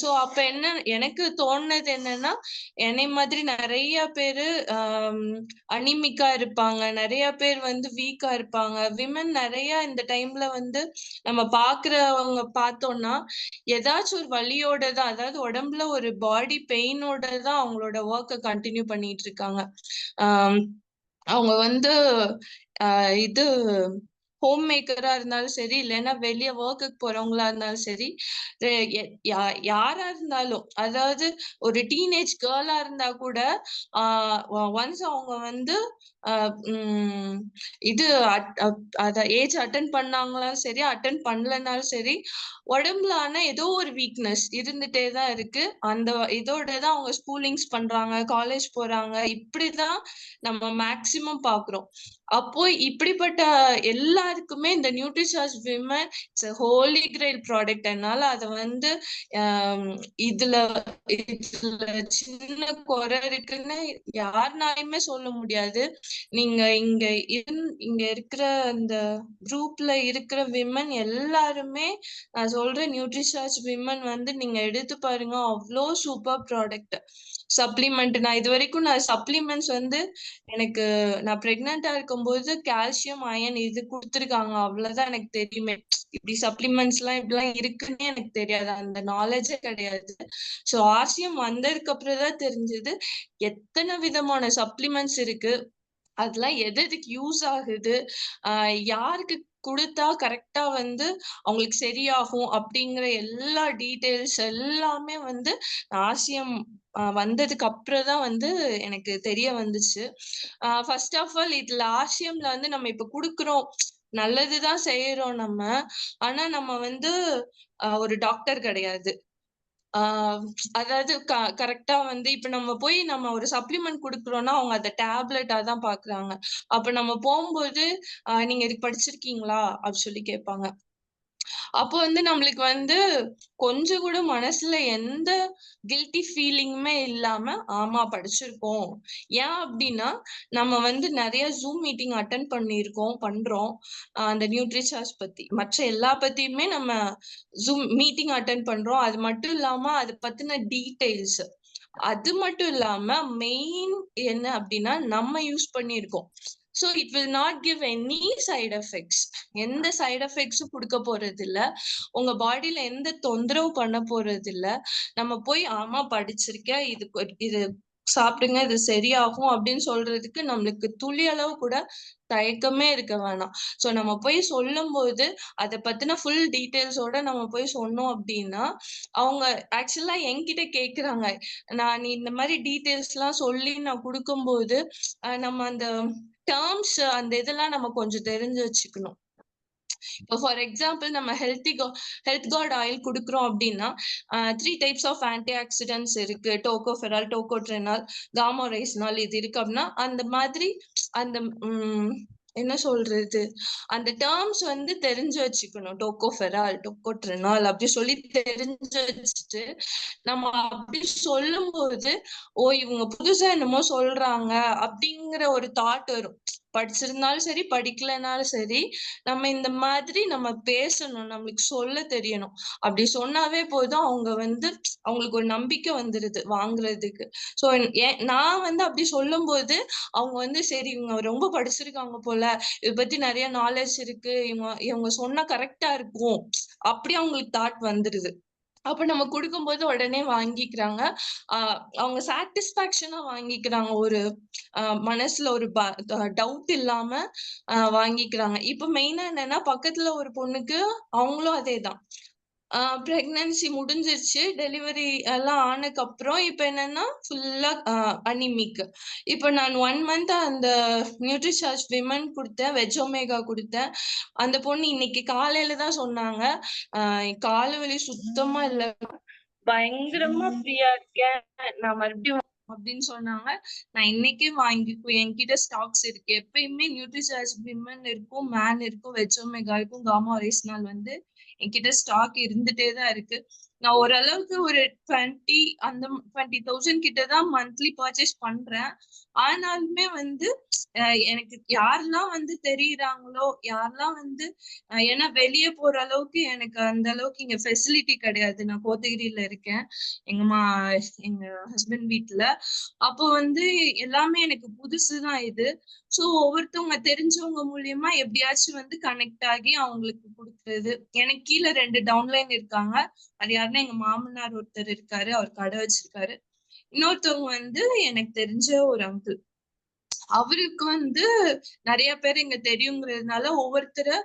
ஸோ அப்ப என்ன எனக்கு தோணுனது என்னன்னா, என்னை மாதிரி நிறைய பேரு அனிமிக்கா இருப்பாங்க, நிறைய பேர் வந்து வீக்கா இருப்பாங்க. விமன் நிறைய இந்த டைம்ல வந்து நம்ம பாக்குறவங்க பார்த்தோம்னா ஏதாச்சும் ஒரு வலியோட தான், அதாவது உடம்புல ஒரு பாடி பெயினோட தான் அவங்களோட ஒர்க்கை கண்டினியூ பண்ணிட்டு இருக்காங்க. அவங்க வந்து இது ஹோம் மேக்கரா இருந்தாலும் சரி, இல்லைன்னா வெளியே ஒர்க்குக்கு போறவங்களா இருந்தாலும் சரி, யாரா இருந்தாலும், அதாவது ஒரு டீனேஜ் கேர்ளா இருந்தா கூட ஒன்ஸ் அவங்க வந்து இது ஏஜ் அட்டன் பண்ணாங்களாலும் சரி, அட்டன் பண்ணலனாலும் சரி, உடம்புல ஆனா ஏதோ ஒரு வீக்னஸ் இருந்துட்டே தான் இருக்கு. அந்த இதோட தான் அவங்க ஸ்கூலிங்ஸ் பண்றாங்க, காலேஜ் போறாங்க, இப்படிதான் நம்ம மேக்சிமம் பாக்குறோம். அப்போ இப்படிப்பட்ட எல்லாருக்குமே இந்த Nutricharge women it's holy grail product. அதனால அதை வந்து இதுல சின்ன குறை இருக்குன்னு யாருனாலுமே சொல்ல முடியாது. நீங்க இங்க இருக்கிற இந்த குரூப்ல இருக்கிற விமன் எல்லாருமே நான் சொல்ற நியூட்ரிசார்ஜ் விமன் வந்து நீங்க எடுத்து பாருங்க, அவ்வளோ சூப்பர் ப்ராடக்ட். சப்ளிமெண்ட் நான் இது வரைக்கும் சப்ளிமெண்ட்ஸ் வந்து எனக்கு நான் பிரெக்னெண்டா இருக்கும்போது கால்சியம் அயன் இது கொடுத்துருக்காங்க, அவ்வளவுதான் எனக்கு தெரியுமே. இப்படி சப்ளிமெண்ட்ஸ் எல்லாம் இப்படிலாம் இருக்குன்னு எனக்கு தெரியாது, அந்த நாலேஜே கிடையாது. ஸோ ஆர்சிஎம் வந்ததுக்கு அப்புறம் தான் தெரிஞ்சது எத்தனை விதமான சப்ளிமெண்ட்ஸ் இருக்கு, அதெல்லாம் எதுக்கு யூஸ் ஆகுது, யாருக்கு கொடுத்தா கரெக்டா வந்து அவங்களுக்கு சரியாகும் அப்படிங்கிற எல்லா டீட்டெயில்ஸ் எல்லாமே வந்து ஆர்சிஎம் வந்ததுக்கு அப்புறம் தான் வந்து எனக்கு தெரிய வந்துச்சு. ஃபர்ஸ்ட் ஆஃப் ஆல் இதுல ஆர்சிஎம்ல வந்து நம்ம இப்ப குடுக்குறோம், நல்லதுதான் செய்யறோம் நம்ம. ஆனா நம்ம வந்து ஒரு டாக்டர் கிடையாது. அதாவது கரெக்டா வந்து இப்ப நம்ம ஒரு சப்ளிமெண்ட் குடுக்குறோம்னா அவங்க அதை டேப்லெட்டா தான் பாக்குறாங்க. அப்ப நம்ம போகும்போது நீங்க இதுக்கு படிச்சிருக்கீங்களா அப்படின்னு சொல்லி கேட்பாங்க. அப்போ வந்து நம்மளுக்கு வந்து கொஞ்சம் கூட மனசுல எந்த கில்ட்டி ஃபீலிங்குமே இல்லாம ஆமா படிச்சிருக்கோம். ஏன் அப்படின்னா நம்ம வந்து நிறைய ஜூம் மீட்டிங் அட்டன் பண்றோம். அந்த நியூட்ரிசார்ஜ் பத்தி மற்ற எல்லா பத்தியுமே நம்ம ஜூம் மீட்டிங் அட்டன் பண்றோம். அது மட்டும் இல்லாம அது பத்தின டீடைல்ஸ், அது மட்டும் இல்லாம மெயின் என்ன அப்படின்னா நம்ம யூஸ் பண்ணியிருக்கோம். So it will not give any side effects. எந்த சைட் எஃபெக்ட்ஸும் கொடுக்க போறது இல்ல, உங்க பாடியில எந்த தொந்தரவு பண்ண போறது இல்ல. நம்ம போய் ஆமா படிச்சிருக்கேன், இது சாப்பிடுங்க இது சரியாகும் அப்படின்னு சொல்றதுக்கு நம்மளுக்கு துளி அளவு கூட தயக்கமே இருக்க வேணாம். ஸோ நம்ம போய் சொல்லும் போது அதை பத்தின ஃபுல் டீட்டெயில்ஸோட நம்ம போய் சொன்னோம் அப்படின்னா அவங்க ஆக்சுவலா என்கிட்ட கேக்குறாங்க, நீ இந்த மாதிரி டீட்டெயில்ஸ் எல்லாம் சொல்லி நான் கொடுக்கும்போது நம்ம அந்த டேர்ம்ஸ் அந்த இதெல்லாம் நம்ம கொஞ்சம் தெரிஞ்சு வச்சுக்கணும். இப்போ ஃபார் எக்ஸாம்பிள் நம்ம ஹெல்த் கார்டு ஆயில் கொடுக்குறோம் அப்படின்னா 3 டைப்ஸ் ஆஃப் ஆன்டி ஆக்சிடென்ட்ஸ் இருக்கு, டோகோஃபெரால், டோகோட்ரெனால், காமோரைஸ்னால் இது இருக்கு அப்படின்னா அந்த மாதிரி அந்த என்ன சொல்றது அந்த டேர்ம்ஸ் வந்து தெரிஞ்சு வச்சுக்கணும். டோகோஃபெரால், டோகோட்ரெனால் அப்படி சொல்லி தெரிஞ்சு வச்சுட்டு நம்ம அப்படி சொல்லும் போது இவங்க புதுசா என்னமோ சொல்றாங்க அப்படிங்கிற ஒரு தாட் வரும். படிச்சிருந்தாலும் சரி படிக்கலனாலும் சரி நம்ம இந்த மாதிரி நம்ம பேசணும், நம்மளுக்கு சொல்ல தெரியணும். அப்படி சொன்னாவே போதும் அவங்க வந்து அவங்களுக்கு ஒரு நம்பிக்கை வந்துருது வாங்குறதுக்கு. ஸோ நான் வந்து அப்படி சொல்லும் போது அவங்க வந்து சரி இவங்க ரொம்ப படிச்சிருக்காங்க போல, இதை பத்தி நிறைய நாலேஜ் இருக்கு, இவங்க சொன்னா கரெக்டா இருக்கும் அப்படி அவங்களுக்கு தாட் வந்துருது. அப்ப நம்ம கொடுக்கும்போது உடனே வாங்கிக்கிறாங்க. அவங்க சாட்டிஸ்பாக்சனா வாங்கிக்கிறாங்க, ஒரு மனசுல ஒரு டவுட் இல்லாம வாங்கிக்கிறாங்க. இப்ப மெயினா என்னன்னா பக்கத்துல ஒரு பொண்ணுக்கு அவங்களும் அதேதான், பிரெக்னன்சி முடிஞ்சிருச்சு, டெலிவரி எல்லாம் ஆனதுக்கு அப்புறம் இப்ப என்னன்னா ஃபுல்லா அனிமிக். இப்ப நான் 1 month அந்த நியூட்ரிசார்ஜ் விமன் கொடுத்தேன், வெஜ் ஒமேகா கொடுத்தேன். அந்த பொண்ணு இன்னைக்கு காலையில தான் சொன்னாங்க, கால் வலி சுத்தமா இல்ல, பயங்கரமா ஃப்ரீயா இருக்கேன், நான் மறுபடியும் அப்படின்னு சொன்னாங்க. நான் இன்னைக்கே வாங்கிக்குவேன், என்கிட்ட ஸ்டாக்ஸ் இருக்கு. எப்பயுமே நியூட்ரிசார்ஜ் விமன் இருக்கும், மேன் இருக்கும், வெஜ் ஒமேகா இருக்கும், காமா ரைஸ்னால் வந்து என்கிட்ட ஸ்டாக் இருந்துட்டே தான் இருக்கு. நான் ஓரளவுக்கு ஒரு 20,000 கிட்டதான் மந்த்லி பர்ச்சேஸ் பண்றேன். ஆனாலுமே வந்து எனக்கு யாரெல்லாம் வந்து தெரியுறாங்களோ, யாரெல்லாம் வந்து ஏன்னா வெளியே போற அளவுக்கு எனக்கு அந்த அளவுக்கு இங்க ஃபெசிலிட்டி கிடையாது. நான் கோத்தகிரியில இருக்கேன், எங்க ஹஸ்பண்ட் வீட்டுல. அப்போ வந்து எல்லாமே எனக்கு புதுசுதான் இது. சோ ஒவ்வொருத்தவங்க தெரிஞ்சவங்க மூலியமா எப்படியாச்சும் வந்து கனெக்ட் ஆகி அவங்களுக்கு கொடுக்கறது. எனக்கு கீழே 2 டவுன்லைன் இருக்காங்க. அது யாருன்னா எங்க மாமனார் ஒருத்தர் இருக்காரு, அவர் கடை வச்சிருக்காரு. இன்னொருத்தவங்க வந்து எனக்கு தெரிஞ்ச ஒரு அங்கிள். அவருக்கு வந்து நிறைய பேர் இங்க தெரியுங்கிறதுனால ஒவ்வொருத்தரை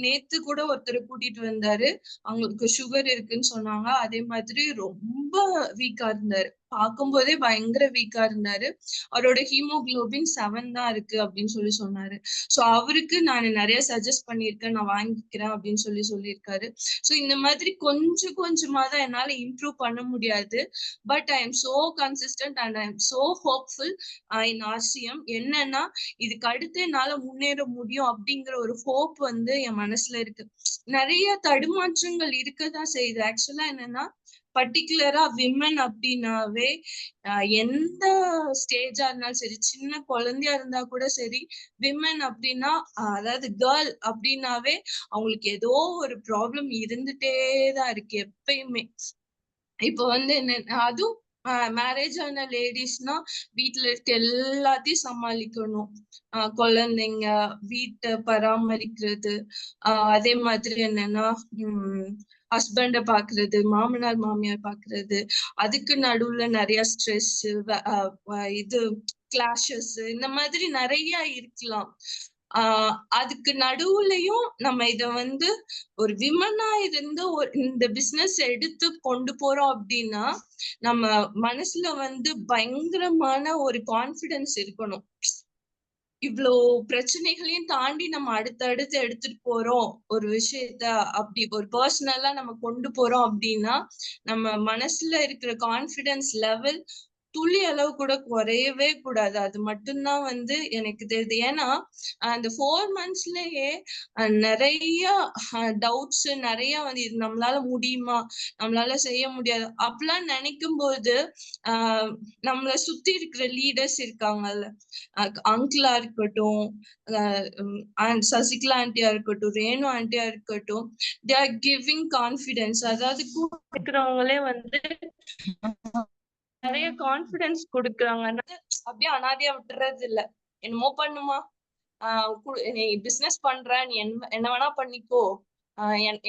நேத்து கூட ஒருத்தரை கூட்டிட்டு வந்தாரு. அவங்களுக்கு சுகர் இருக்குன்னு சொன்னாங்க. அதே மாதிரி ரொம்ப வீக்கா இருந்தாரு, பார்க்கும்போதே பயங்கர வீக்கா இருந்தாரு. அவரோட ஹீமோகுளோபின் 7 தான் இருக்கு அப்படின்னு சொன்னாரு. சோ அவருக்கு நான் நிறைய சஜஸ்ட் பண்ணியிருக்கேன், நான் வாங்கிக்கிறேன் அப்படின்னு சொல்லியிருக்காரு. சோ இந்த மாதிரி கொஞ்சம் கொஞ்சமா தான் என்னால இம்ப்ரூவ் பண்ண முடியாது. But I am so consistent and I am so hopeful in RCM. என்னன்னா இதுக்கு அடுத்து என்னால முன்னேற முடியும் அப்படிங்கிற ஒரு ஹோப் வந்து என் மனசுல இருக்கு. நிறைய தடுமாற்றங்கள் இருக்கதான் செய்யுது. ஆக்சுவலா என்னன்னா பர்டிகுலரா விமன் அப்படின்னாவே எந்த ஸ்டேஜா இருந்தாலும் சரி, சின்ன குழந்தையா இருந்தா கூட சரி, விமன் அப்படின்னா அதாவது கேர்ள் அப்படின்னாவே அவங்களுக்கு ஏதோ ஒரு ப்ராப்ளம் இருந்துட்டேதான் இருக்கு எப்பயுமே. இப்ப வந்து என்ன, அதுவும் மேரேஜ் ஆன லேடிஸ்னா வீட்டுல இருக்க எல்லாத்தையும் சமாளிக்கணும். குழந்தைங்க, வீட்டை பராமரிக்கிறது, அதே மாதிரி என்னன்னா ஹஸ்பண்ட பாக்குறது, மாமனார் மாமியார் பாக்குறது, அதுக்கு நடுவுல நிறைய ஸ்ட்ரெஸ், இது கிளாஷஸ், இந்த மாதிரி நிறைய இருக்கலாம். அதுக்கு நடுவுலயும் நம்ம இத வந்து ஒரு விமனா இருந்து இந்த பிசினஸ் எடுத்து கொண்டு போறோம் அப்படின்னா நம்ம மனசுல வந்து பயங்கரமான ஒரு கான்பிடன்ஸ் இருக்கணும். இவ்வளோ பிரச்சனைகளையும் தாண்டி நம்ம அடுத்தடுத்து எடுத்துட்டு போறோம் ஒரு விஷயத்த, அப்படி ஒரு பர்சனலா நம்ம கொண்டு போறோம் அப்படின்னா நம்ம மனசுல இருக்கிற கான்பிடன்ஸ் லெவல் துளி அளவு கூட குறையவே கூடாது. அது மட்டும்தான் வந்து எனக்கு தெரியுது. ஏன்னா அந்த 4 monthsலயே நிறைய டவுட்ஸ், நிறைய வந்து இது நம்மளால முடியுமா, நம்மளால செய்ய முடியாது அப்படிலாம் நினைக்கும் போது நம்மள சுத்தி இருக்கிற லீடர்ஸ் இருக்காங்கல்ல, அங்கிளா இருக்கட்டும், சசிகலா ஆண்டியா இருக்கட்டும், ரேணு ஆண்டியா இருக்கட்டும், தே ஆர் கிவிங் கான்பிடன்ஸ். அதாவது கூட இருக்கிறவங்களே வந்து நிறைய கான்பிடன்ஸ் கொடுக்குறாங்க. அப்படியே அனாதையா விட்டுறது இல்ல. என்னமோ பண்ணுமா, நீ பிசினஸ் பண்ற, நீ என்ன வேணா பண்ணிக்கோ,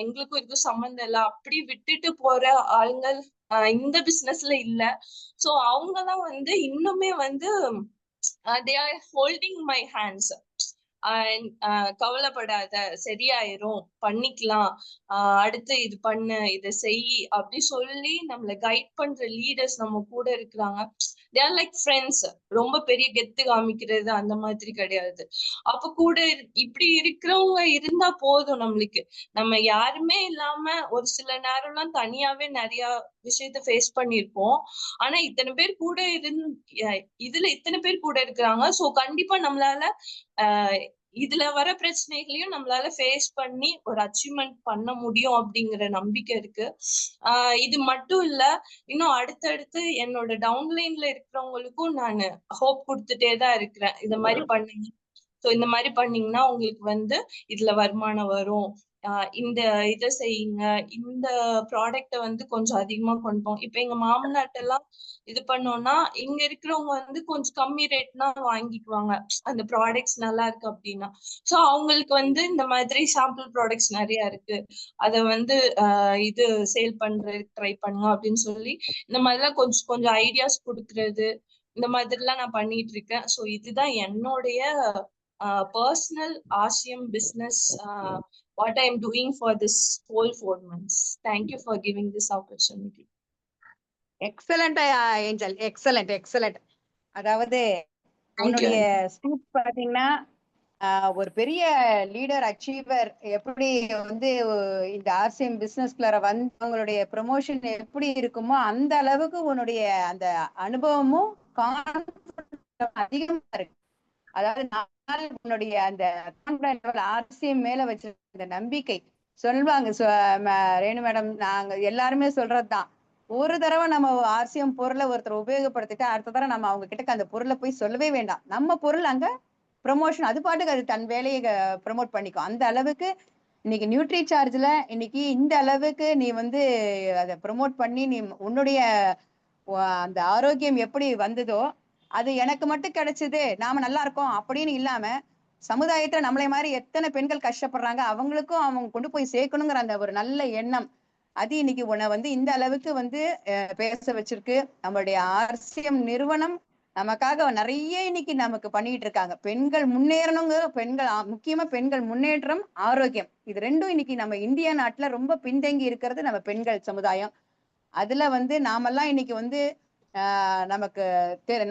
எங்களுக்கும் இதுக்கும் சம்மந்தம் இல்ல அப்படி விட்டுட்டு போற ஆளுங்கள் இந்த பிசினஸ்ல இல்ல. சோ அவங்கதான் வந்து இன்னுமே வந்து they are holding my hands. கவலைப்படாத, சரியாயிரும், பண்ணிக்கலாம், அடுத்து இது பண்ணு, இதை செய் அப்படி சொல்லி நம்மள கைட் பண்ற லீடர்ஸ் நம்ம கூட இருக்கிறாங்க. they are like friends. ரொம்ப பெரிய கெத்து காமிக்கிறது அந்த மாதிரி கிடையாது. அப்ப கூட இப்படி இருக்கிறவங்க இருந்தா போதும் நம்மளுக்கு. நம்ம யாருமே இல்லாம ஒரு சில நேரம்லாம் தனியாவே நிறைய விஷயத்த ஃபேஸ் பண்ணிருப்போம். ஆனா இத்தனை பேர் கூட இதுல இத்தனை பேர் கூட இருக்கிறாங்க. சோ கண்டிப்பா நம்மளால இதுல வர பிரச்சனைகளையும் நம்மளால ஃபேஸ் பண்ணி ஒரு அச்சீவ்மெண்ட் பண்ண முடியும் அப்படிங்கிற நம்பிக்கை இருக்கு. இது மட்டும் இல்ல, இன்னும் அடுத்தடுத்து என்னோட டவுன்லைன்ல இருக்கிறவங்களுக்கும் நான் ஹோப் கொடுத்துட்டேதான் இருக்கிறேன். இந்த மாதிரி பண்ணுங்க, சோ இந்த மாதிரி பண்ணீங்கன்னா உங்களுக்கு வந்து இதுல வருமானம் வரும், இந்த இதை செய்யுங்க, இந்த ப்ராடக்ட வந்து கொஞ்சம் அதிகமா கொண்டு போங்க. இப்ப எங்க மாமனாட்டெல்லாம் இது பண்ணோம்னா இங்க இருக்கிறவங்க வந்து கொஞ்சம் கம்மி ரேட்னா வாங்கிக்குவாங்க, அந்த ப்ராடக்ட்ஸ் நல்லா இருக்கு அப்படின்னா. சோ அவங்களுக்கு வந்து இந்த மாதிரி சாம்பிள் ப்ராடக்ட்ஸ் நிறைய இருக்கு, அத வந்து இது சேல் பண்ற ட்ரை பண்ணுங்க அப்படின்னு சொல்லி இந்த மாதிரிலாம் கொஞ்சம் கொஞ்சம் ஐடியாஸ் கொடுக்கறது, இந்த மாதிரிலாம் நான் பண்ணிட்டு இருக்கேன். சோ இதுதான் என்னுடைய personal RCM business, what I am doing for this whole 4 months. Thank you for giving this opportunity. Excellent, Angel. Excellent. அதாவது உன்னுடைய ஸ்பீச் பாத்தீங்கன்னா ஒரு பெரிய லீடர் அச்சீவர் எப்படி வந்து இந்த RCM பிசினஸ்குள்ள வந்தவங்களுடைய ப்ரமோஷன் எப்படி இருக்குமோ அந்த அளவுக்கு உன்னுடைய அந்த அனுபவமும் அதிகமா இருக்கு. அதாவது உன்னுடைய அந்த RCM மேல வச்சிருந்த நம்பிக்கை சொல்லுவாங்க ரேணு மேடம், நாங்க எல்லாருமே சொல்றதுதான். ஒரு தடவை நம்ம ஆர்சிஎம் பொருளை ஒருத்தர் உபயோகப்படுத்திட்டு அடுத்த தடவை நம்ம அவங்க கிட்ட அந்த பொருளை போய் சொல்லவே வேண்டாம். நம்ம பொருள் அங்க ப்ரொமோஷன் அது பாட்டுக்கு அது தன் வேலையை ப்ரொமோட் பண்ணிக்கும். அந்த அளவுக்கு இன்னைக்கு நியூட்ரி சார்ஜ்ல இன்னைக்கு இந்த அளவுக்கு நீ வந்து அதை ப்ரொமோட் பண்ணி நீ உன்னுடைய அந்த ஆரோக்கியம் எப்படி வந்ததோ அது எனக்கு மட்டும் கிடைச்சது நாம நல்லா இருக்கோம் அப்படின்னு இல்லாம சமுதாயத்துல நம்மளை மாதிரி எத்தனை பெண்கள் கஷ்டப்படுறாங்க அவங்களுக்கும் அவங்க கொண்டு போய் சேர்க்கணுங்கிற அந்த ஒரு நல்ல எண்ணம் அது இன்னைக்கு உன்னை வந்து இந்த அளவுக்கு வந்து பேச வச்சிருக்கு. நம்மளுடைய ஆர்சிஎம் நிறுவனம் நமக்காக நிறைய இன்னைக்கு நமக்கு பண்ணிட்டு இருக்காங்க. பெண்கள் முன்னேறணுங்க, பெண்கள் முக்கியமா பெண்கள் முன்னேற்றம், ஆரோக்கியம், இது ரெண்டும் இன்னைக்கு நம்ம இந்தியா நாட்டுல ரொம்ப பின்தங்கி இருக்கிறது நம்ம பெண்கள் சமுதாயம். அதுல வந்து நாமெல்லாம் இன்னைக்கு வந்து நமக்கு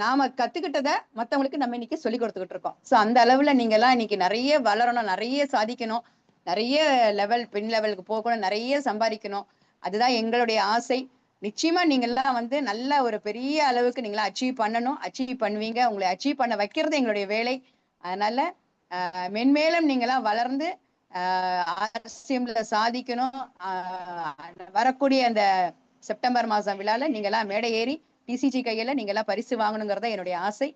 நாம கத்துக்கிட்டத மத்தவங்களுக்கு நம்ம இன்னைக்கு சொல்லி கொடுத்துக்கிட்டு இருக்கோம். சோ அந்த அளவுல நீங்க எல்லாம் இன்னைக்கு நிறைய வளரணும், நிறைய சாதிக்கணும், நிறைய லெவல் பெண் லெவலுக்கு போகணும், நிறைய சம்பாதிக்கணும். அதுதான் எங்களுடைய ஆசை. நிச்சயமா நீங்க எல்லாம் வந்து நல்ல ஒரு பெரிய அளவுக்கு நீங்களா அச்சீவ் பண்ணணும், அச்சீவ் பண்ணுவீங்க. உங்களை அச்சீவ் பண்ண வைக்கிறது எங்களுடைய வேலை. அதனால மென்மேலும் நீங்களாம் வளர்ந்து ஆர்சிஎம்ல சாதிக்கணும். வரக்கூடிய அந்த செப்டம்பர் மாசம் விழால நீங்க எல்லாம் மேடை ஏறி டிசிஜி கையில நீங்க எல்லாம் பரிசு வாங்கணுங்கிறத என்னுடைய ஆசை.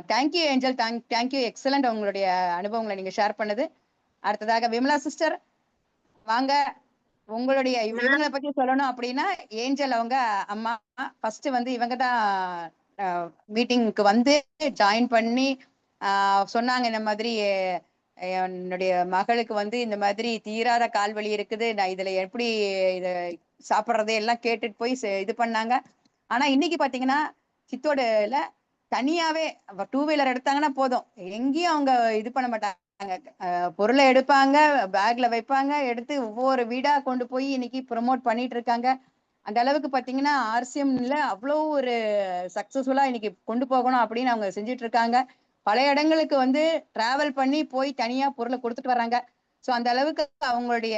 தேங்க்யூ ஏஞ்சல், தேங்க்யூ, எக்ஸலண்ட் உங்களுடைய அனுபவங்களை நீங்க ஷேர் பண்ணது. அடுத்ததாக விமலா சிஸ்டர் வாங்க. உங்களுடைய இவங்களை பத்தி சொல்லணும் அப்படின்னா ஏஞ்சல் அவங்க அம்மா ஃபர்ஸ்ட் வந்து இவங்க தான் மீட்டிங்க்கு வந்து ஜாயின் பண்ணி சொன்னாங்க இந்த மாதிரி என்னுடைய மகளுக்கு வந்து இந்த மாதிரி தீராத கால்வலி இருக்குது, நான் இதுல எப்படி இத சாப்பிட்றதே எல்லாம் கேட்டுட்டு போய் இது பண்ணாங்க. ஆனா இன்னைக்கு பாத்தீங்கன்னா சித்தோடல தனியாவே டூ வீலர் எடுத்தாங்கன்னா போதும், எங்கேயும் அவங்க இது பண்ண மாட்டாங்க, பொருளை எடுப்பாங்க, பேக்ல வைப்பாங்க, எடுத்து ஒவ்வொரு வீடா கொண்டு போய் இன்னைக்கு ப்ரொமோட் பண்ணிட்டு இருக்காங்க. அந்த அளவுக்கு பாத்தீங்கன்னா ஆர்சிஎம்ல அவ்வளோ ஒரு சக்சஸ்ஃபுல்லா இன்னைக்கு கொண்டு போகணும் அப்படின்னு அவங்க செஞ்சுட்டு இருக்காங்க. பல இடங்களுக்கு வந்து டிராவல் பண்ணி போய் தனியா பொருளை கொடுத்துட்டு வர்றாங்க. ஸோ அந்த அளவுக்கு அவங்களுடைய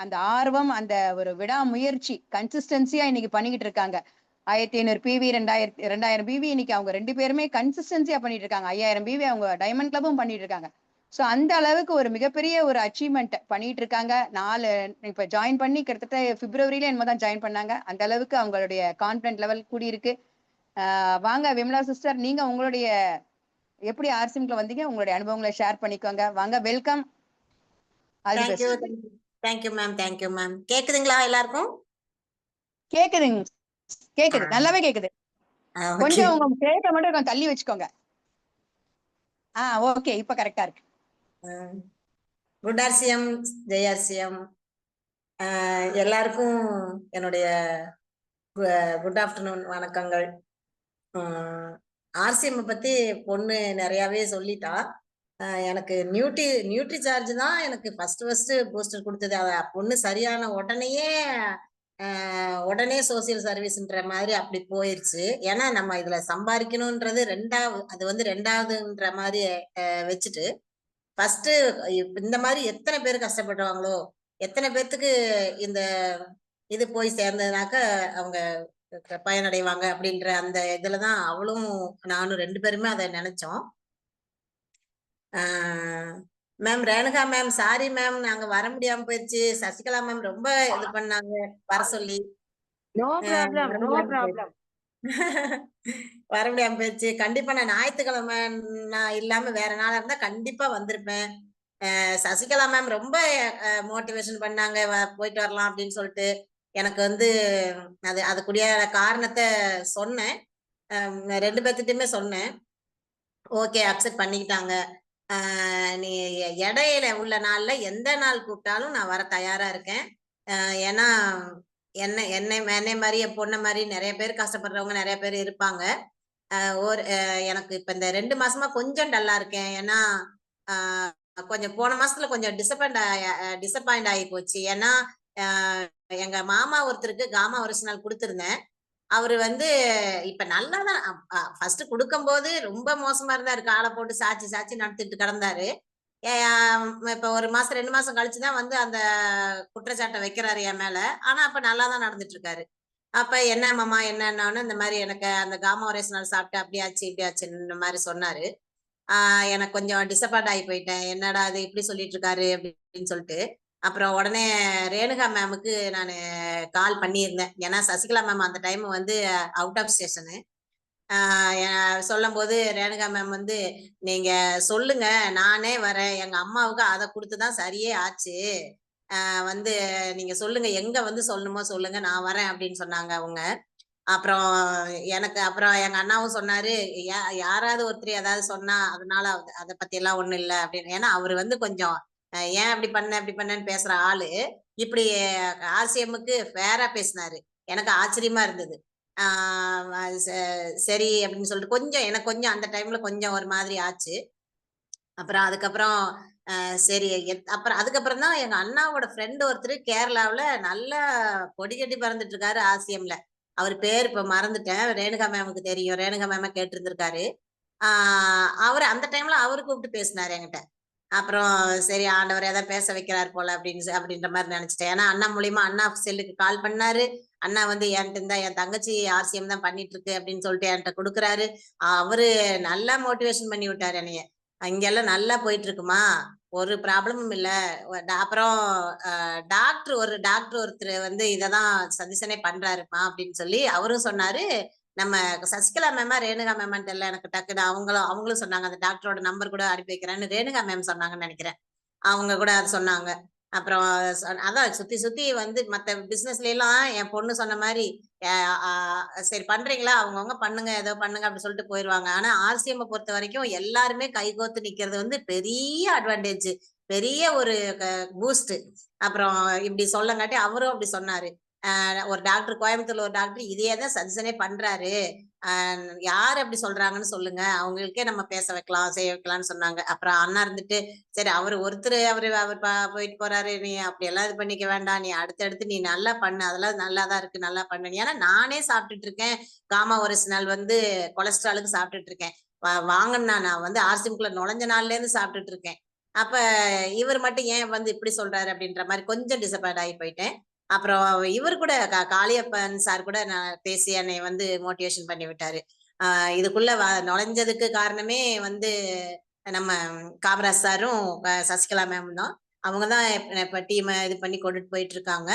அந்த ஆர்வம், அந்த ஒரு விடாமுயற்சி, கன்சிஸ்டன்சியா இன்னைக்கு பண்ணிக்கிட்டு இருக்காங்க. 1500 பிவி, 2000 பிவி இன்னைக்கு அவங்க 2 பேருமே கன்சிஸ்டன்சியா பண்ணிட்டு இருக்காங்க. 5000 பிவி அவங்க டைமண்ட் கிளப்பும் பண்ணிட்டு இருக்காங்க. ஸோ அந்த அளவுக்கு ஒரு மிகப்பெரிய ஒரு அச்சீவ்மெண்ட் பண்ணிட்டு இருக்காங்க. இப்ப ஜாயின் பண்ணி கிட்டத்தட்ட பிப்ரவரியில என்னமோ தான் ஜாயின் பண்ணாங்க. அந்த அளவுக்கு அவங்களுடைய கான்பிடன்ட் லெவல் கூடி இருக்கு. வாங்க விமலா சிஸ்டர், நீங்க உங்களுடைய எப்படி ஆர்சிஎம்ல வந்தீங்க, உங்களுடைய அனுபவங்களை ஷேர் பண்ணிக்கோங்க. வாங்க, வெல்கம். Thank you ma'am. கேக்குதுங்களா எல்லாருக்கும்? கேக்குதுங்க, கேக்குது, நல்லாவே கேக்குது. கொஞ்சம் உங்க கேட்ட மட்டும் கொஞ்சம் தள்ளி வச்சுக்கோங்க. ஓகே, இப்ப கரெக்டா இருக்கு. குட் ஆர்சிஎம், ஜெய் ஆர்சிஎம் எல்லாருக்கும் என்னுடைய குட் ஆஃப்டர்நூன் வணக்கங்கள். ஆர்சிஎம் பத்தி பொண்ணு நிறையவே சொல்லிட்டா. எனக்கு நியூட்ரி சார்ஜ் தான் எனக்கு ஃபர்ஸ்ட் பூஸ்டர் கொடுத்தது. பொண்ணு சரியான உடனே சோசியல் சர்வீஸ்ன்ற மாதிரி அப்படி போயிருச்சு. ஏன்னா நம்ம இதுல சம்பாதிக்கணும்ன்றது அது வந்து ரெண்டாவதுன்ற மாதிரி வச்சுட்டு ஃபர்ஸ்ட் இந்த மாதிரி எத்தனை பேர் கஷ்டப்படுறாங்களோ, எத்தனை பேர்த்துக்கு இந்த இது போய் சேர்ந்ததுனாக்க அவங்க பயனடைவாங்க அப்படின்ற அந்த இதுலதான் அவளும் நானும் 2 பேருமே அதை நினைச்சோம். Ma'am Renuka ma'am, sorry ma'am, நாங்க வர முடியாம போயிடுச்சு. சசிகலா மேம் ரொம்ப இது பண்ணாங்க வர சொல்லி. வர முடியாம போயிடுச்சு. கண்டிப்பா நான் ஞாயிற்றுக்கிழமை நான் இல்லாம வேற நாளா இருந்தா கண்டிப்பா வந்திருப்பேன். சசிகலா மேம் ரொம்ப மோட்டிவேஷன் பண்ணாங்க, போயிட்டு வரலாம் அப்படின்னு சொல்லிட்டு. எனக்கு வந்து அதுக்குரிய காரணத்தை சொன்னேன், 2 பேர்த்திட்டுமே சொன்னேன். ஓகே, அக்செப்ட் பண்ணிக்கிட்டாங்க. நீ இடையில உள்ள நாள்ல எந்த நாள் கூப்பிட்டாலும் நான் வர தயாரா இருக்கேன். ஏன்னா என்னை மாதிரி என் பொண்ணை மாதிரி நிறைய பேர் கஷ்டப்படுறவங்க நிறைய பேர் இருப்பாங்க. எனக்கு இப்ப இந்த 2 மாசமா கொஞ்சம் டல்லா இருக்கேன். ஏன்னா கொஞ்சம் போன மாசத்துல கொஞ்சம் டிசப்பாயிண்ட் ஆகி போச்சு. ஏன்னா எங்க மாமா ஒருத்தருக்கு காமா ஒரிஜினல் கொடுத்திருந்தேன். அவரு வந்து இப்ப நல்லாதான் ஃபர்ஸ்ட் கொடுக்கும் போது ரொம்ப மோசமா இருந்தாரு. காலை போட்டு சாட்சி நடத்திட்டு கிடந்தாரு. இப்ப 1 மாசம் 2 மாசம் கழிச்சுதான் வந்து அந்த குற்றச்சாட்டை வைக்கிறாரு என் மேல. ஆனா அப்ப நல்லாதான் நடந்துட்டு இருக்காரு. அப்ப என்ன மாமா என்னன்னு இந்த மாதிரி எனக்கு அந்த காமா ஒரிஜினல் சாப்பிட்டு அப்படியாச்சு இப்படியாச்சுன்னு மாதிரி சொன்னாரு. எனக்கு கொஞ்சம் டிசப்பாயிண்ட் ஆகி போயிட்டேன். என்னடா அது இப்படி சொல்லிட்டு இருக்காரு அப்படின்னு சொல்லிட்டு. அப்புறம் உடனே ரேணுகா மேமுக்கு நான் கால் பண்ணியிருந்தேன். ஏன்னா சசிகலா மேம் அந்த டைம் வந்து அவுட் ஆஃப் ஸ்டேஷனு. சொல்லும் போது ரேணுகா மேம் வந்து, நீங்க சொல்லுங்க நானே வரேன், எங்க அம்மாவுக்கு அதை கொடுத்துதான் சரியே ஆச்சு. வந்து நீங்க சொல்லுங்க, எங்க வந்து சொல்லணுமோ சொல்லுங்க, நான் வரேன் அப்படின்னு சொன்னாங்க அவங்க. அப்புறம் அப்புறம் எங்க அண்ணாவும் சொன்னாரு, யாராவது ஒருத்தர் ஏதாவது சொன்னா அதனால அதை பத்தி எல்லாம் ஒண்ணும் இல்லை அப்படின்னு. ஏன்னா அவரு வந்து கொஞ்சம் ஏன் அப்படி பண்ணேன்னு பேசுற ஆளு இப்படி ஆர்சிஎம்முக்கு ஃபேரா பேசினாரு. எனக்கு ஆச்சரியமா இருந்தது. சரி அப்படின்னு சொல்லிட்டு கொஞ்சம் எனக்கு கொஞ்சம் அந்த டைம்ல கொஞ்சம் ஒரு மாதிரி ஆச்சு. அப்புறம் அதுக்கப்புறம் சரி அப்புறம் அதுக்கப்புறம் தான் எங்க அண்ணாவோட ஃப்ரெண்ட் ஒருத்தர் கேரளாவுல நல்லா கொடிகட்டி பறந்துட்டு இருக்காரு ஆசியம்ல. அவர் பேர் இப்ப மறந்துட்டேன். ரேணுகா மேமுக்கு தெரியும். ரேணுகா மேம கேட்டிருந்திருக்காரு. அவரு அந்த டைம்ல அவரு கூப்பிட்டு பேசினாரு என்கிட்ட. அப்புறம் சரி ஆண்டவர் ஏதாவது பேச வைக்கிறார் போல அப்படின்ற மாதிரி நினைச்சிட்டேன். ஏன்னா அண்ணா மூலியமா அண்ணா செல்லுக்கு கால் பண்ணாரு. அண்ணா வந்து என்கிட்ட இருந்தா என் தங்கச்சி ஆர்சிஎம் தான் பண்ணிட்டு இருக்கு அப்படின்னு சொல்லிட்டு என்கிட்ட கொடுக்குறாரு. அவரு நல்லா மோட்டிவேஷன் பண்ணி விட்டாரு என்னைய. இங்கெல்லாம் நல்லா போயிட்டு இருக்குமா, ஒரு ப்ராப்ளமும் இல்ல. அப்புறம் ஒரு டாக்டர் ஒருத்தர் வந்து இததான் சஜஷனே பண்றாருமா அப்படின்னு சொல்லி அவரும் சொன்னாரு. நம்ம சசிகலா மேமா ரேணுகா மேமான்னு தெரியல எனக்கு டக்குன்னு. அவங்களும் சொன்னாங்க அந்த டாக்டரோட நம்பர் கூட அனுப்பி வைக்கிறேன்னு ரேணுகா மேம் சொன்னாங்கன்னு நினைக்கிறேன். அவங்க கூட அது சொன்னாங்க. அப்புறம் அதான் சுத்தி சுத்தி வந்து மத்த பிசினஸ்ல எல்லாம் என் பொண்ணு சொன்ன மாதிரி சரி பண்றீங்களா, அவங்கவுங்க பண்ணுங்க, ஏதோ பண்ணுங்க அப்படி சொல்லிட்டு போயிருவாங்க. ஆனா ஆர்சிஎம் பொறுத்த வரைக்கும் எல்லாருமே கைகோத்து நிக்கிறது வந்து பெரிய அட்வான்டேஜ், பெரிய ஒரு பூஸ்ட். அப்புறம் இப்படி சொல்லங்காட்டி அவரும் அப்படி சொன்னாரு. ஒரு டாக்டர் கோயம்புத்தூர்ல ஒரு டாக்டர் இதையேதான் சஜஷனே பண்றாரு. யாரு அப்படி சொல்றாங்கன்னு சொல்லுங்க, அவங்களுக்கே நம்ம பேச வைக்கலாம் செய்ய வைக்கலாம்னு சொன்னாங்க. அப்புறம் அண்ணா இருந்துட்டு சரி அவர் ஒருத்தர் அவர் போயிட்டு போறாரு, நீ அப்படி எல்லாம் இது பண்ணிக்க வேண்டாம், நீ அடுத்தடுத்து நீ நல்லா பண்ணு, அதெல்லாம் நல்லாதான் இருக்கு, நல்லா பண்ணு. ஏன்னா நானே சாப்பிட்டுட்டு இருக்கேன். காமா ஒரிஜினல் வந்து கொலஸ்ட்ராலுக்கு சாப்பிட்டுட்டு இருக்கேன். வாங்கினா நான் வந்து ஆர்சிஎம்குள்ள நுழைஞ்ச நாள்ல இருந்து சாப்பிட்டுட்டு இருக்கேன். அப்ப இவர் மட்டும் ஏன் வந்து இப்படி சொல்றாரு அப்படின்ற மாதிரி கொஞ்சம் டிசப்பாயிண்ட் ஆகி போயிட்டேன். அப்புறம் இவர் கூட காளியப்பன் சார் கூட நான் பேசி என்னை வந்து மோட்டிவேஷன் பண்ணி விட்டாரு. இதுக்குள்ள நுழைஞ்சதுக்கு காரணமே வந்து நம்ம காமராஜ் சாரும் சசிகலா மேம் தான். அவங்கதான் இப்ப டீம் இது பண்ணி கொண்டுட்டு போயிட்டு இருக்காங்க.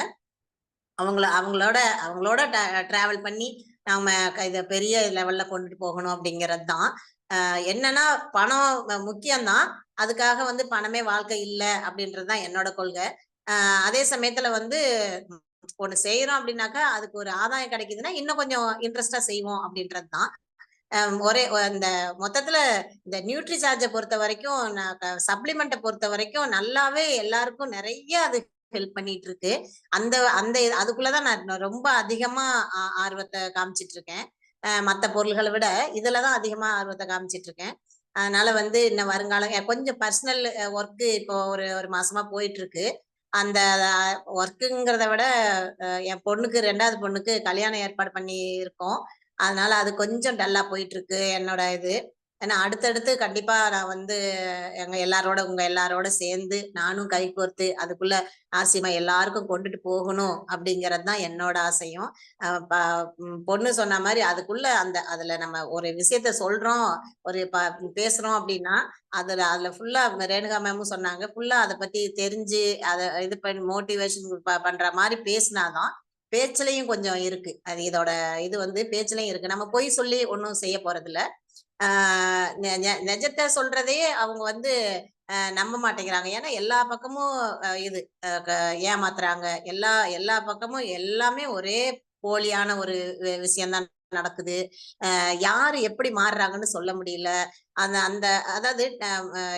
அவங்களோட டிராவல் பண்ணி நாம இத பெரிய லெவல்ல கொண்டுட்டு போகணும் அப்படிங்கிறது தான். என்னன்னா பணம் முக்கியம்தான். அதுக்காக வந்து பணமே வாழ்க்கை இல்ல அப்படின்றதுதான் என்னோட கொள்கை. அதே சமயத்துல வந்து ஒண்ணு செய்யறோம் அப்படின்னாக்கா அதுக்கு ஒரு ஆதாயம் கிடைக்குதுன்னா இன்னும் கொஞ்சம் இன்ட்ரெஸ்டா செய்வோம் அப்படின்றதுதான். ஒரே இந்த மொத்தத்துல இந்த நியூட்ரி சார்ஜை பொறுத்த வரைக்கும் சப்ளிமெண்ட்டை பொறுத்த வரைக்கும் நல்லாவே எல்லாருக்கும் நிறைய அது ஹெல்ப் பண்ணிட்டு இருக்கு. அந்த அந்த அதுக்குள்ளதான் நான் ரொம்ப அதிகமா ஆர்வத்தை காமிச்சிட்டு இருக்கேன். மத்த பொருள்களை விட இதுலதான் அதிகமா ஆர்வத்தை காமிச்சிட்டு இருக்கேன். அதனால வந்து இன்னும் வருங்காலம் கொஞ்சம் பர்சனல் ஒர்க் இப்போ ஒரு ஒரு மாசமா போயிட்டு இருக்கு. அந்த ஒர்க்குங்கிறத விட என் பொண்ணுக்கு 2வது பொண்ணுக்கு கல்யாணம் ஏற்பாடு பண்ணி இருக்கோம். அதனால அது கொஞ்சம் டல்லா போயிட்டு இருக்கு என்னோட இது. ஏன்னா அடுத்தடுத்து கண்டிப்பா நான் வந்து உங்க எல்லாரோட சேர்ந்து நானும் கைகோர்த்து அதுக்குள்ள ஆசிமா எல்லாருக்கும் கொண்டுட்டு போகணும் அப்படிங்கறது தான் என்னோட ஆசையும். பொண்ணு சொன்ன மாதிரி அதுல நம்ம ஒரு விஷயத்த சொல்றோம், ஒரு பேசுறோம் அப்படின்னா அதுல ஃபுல்லா ரேணுகா மேமும் சொன்னாங்க, ஃபுல்லா அதை பத்தி தெரிஞ்சு அதை இது பண்ணி மோட்டிவேஷன் பண்ற மாதிரி பேசினாதான் பேச்சுலையும் கொஞ்சம் இருக்கு. அது இதோட இது வந்து பேச்சுலையும் இருக்கு. நம்ம பொய் சொல்லி ஒன்னும் செய்ய போறது இல்ல. நிஜத்தை சொல்றதே அவங்க வந்து நம்ப மாட்டேங்கிறாங்க. ஏன்னா எல்லா பக்கமும் இது ஏமாத்துறாங்க. எல்லா பக்கமும் எல்லாமே ஒரே போலியான ஒரு விஷயம்தான் நடக்குது. யாரு எப்படி மாறுறாங்கன்னு சொல்ல முடியல. அந்த அந்த அதாவது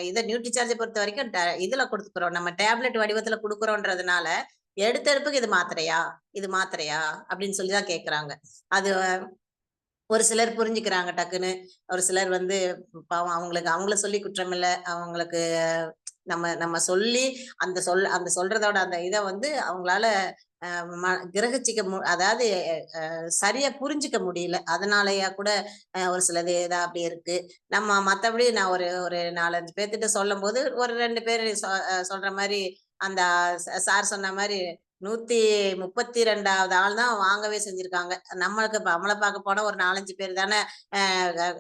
இதை நியூட்ரி சார்ஜை பொறுத்த வரைக்கும் இதுல கொடுத்துக்கிறோம், நம்ம டேப்லெட் வடிவத்துல கொடுக்குறோன்றதுனால எடுத்தெடுப்புக்கு இது மாத்திரையா அப்படின்னு சொல்லிதான் கேக்குறாங்க. அது ஒரு சிலர் புரிஞ்சுக்கிறாங்க டக்குன்னு. ஒரு சிலர் வந்து பாவம் அவங்கள சொல்லி குற்றம் இல்ல. அவங்களுக்கு நம்ம சொல்லி அந்த சொல்றதோட அந்த இதை வந்து அவங்களால கிரகிச்சிக்க அதாவது சரியா புரிஞ்சுக்க முடியல. அதனாலயா கூட ஒரு சிலது இதா அப்படி இருக்கு. நம்ம மத்தபடி நான் ஒரு ஒரு 4-5 பேர்த்திட்ட சொல்லும் போது ஒரு 2 பேர் சொல்ற மாதிரி அந்த சார் சொன்ன மாதிரி 132வது ஆள் தான் வாங்கவே செஞ்சிருக்காங்க. நம்மளை பார்க்க போனா ஒரு 4-5 பேர் தானே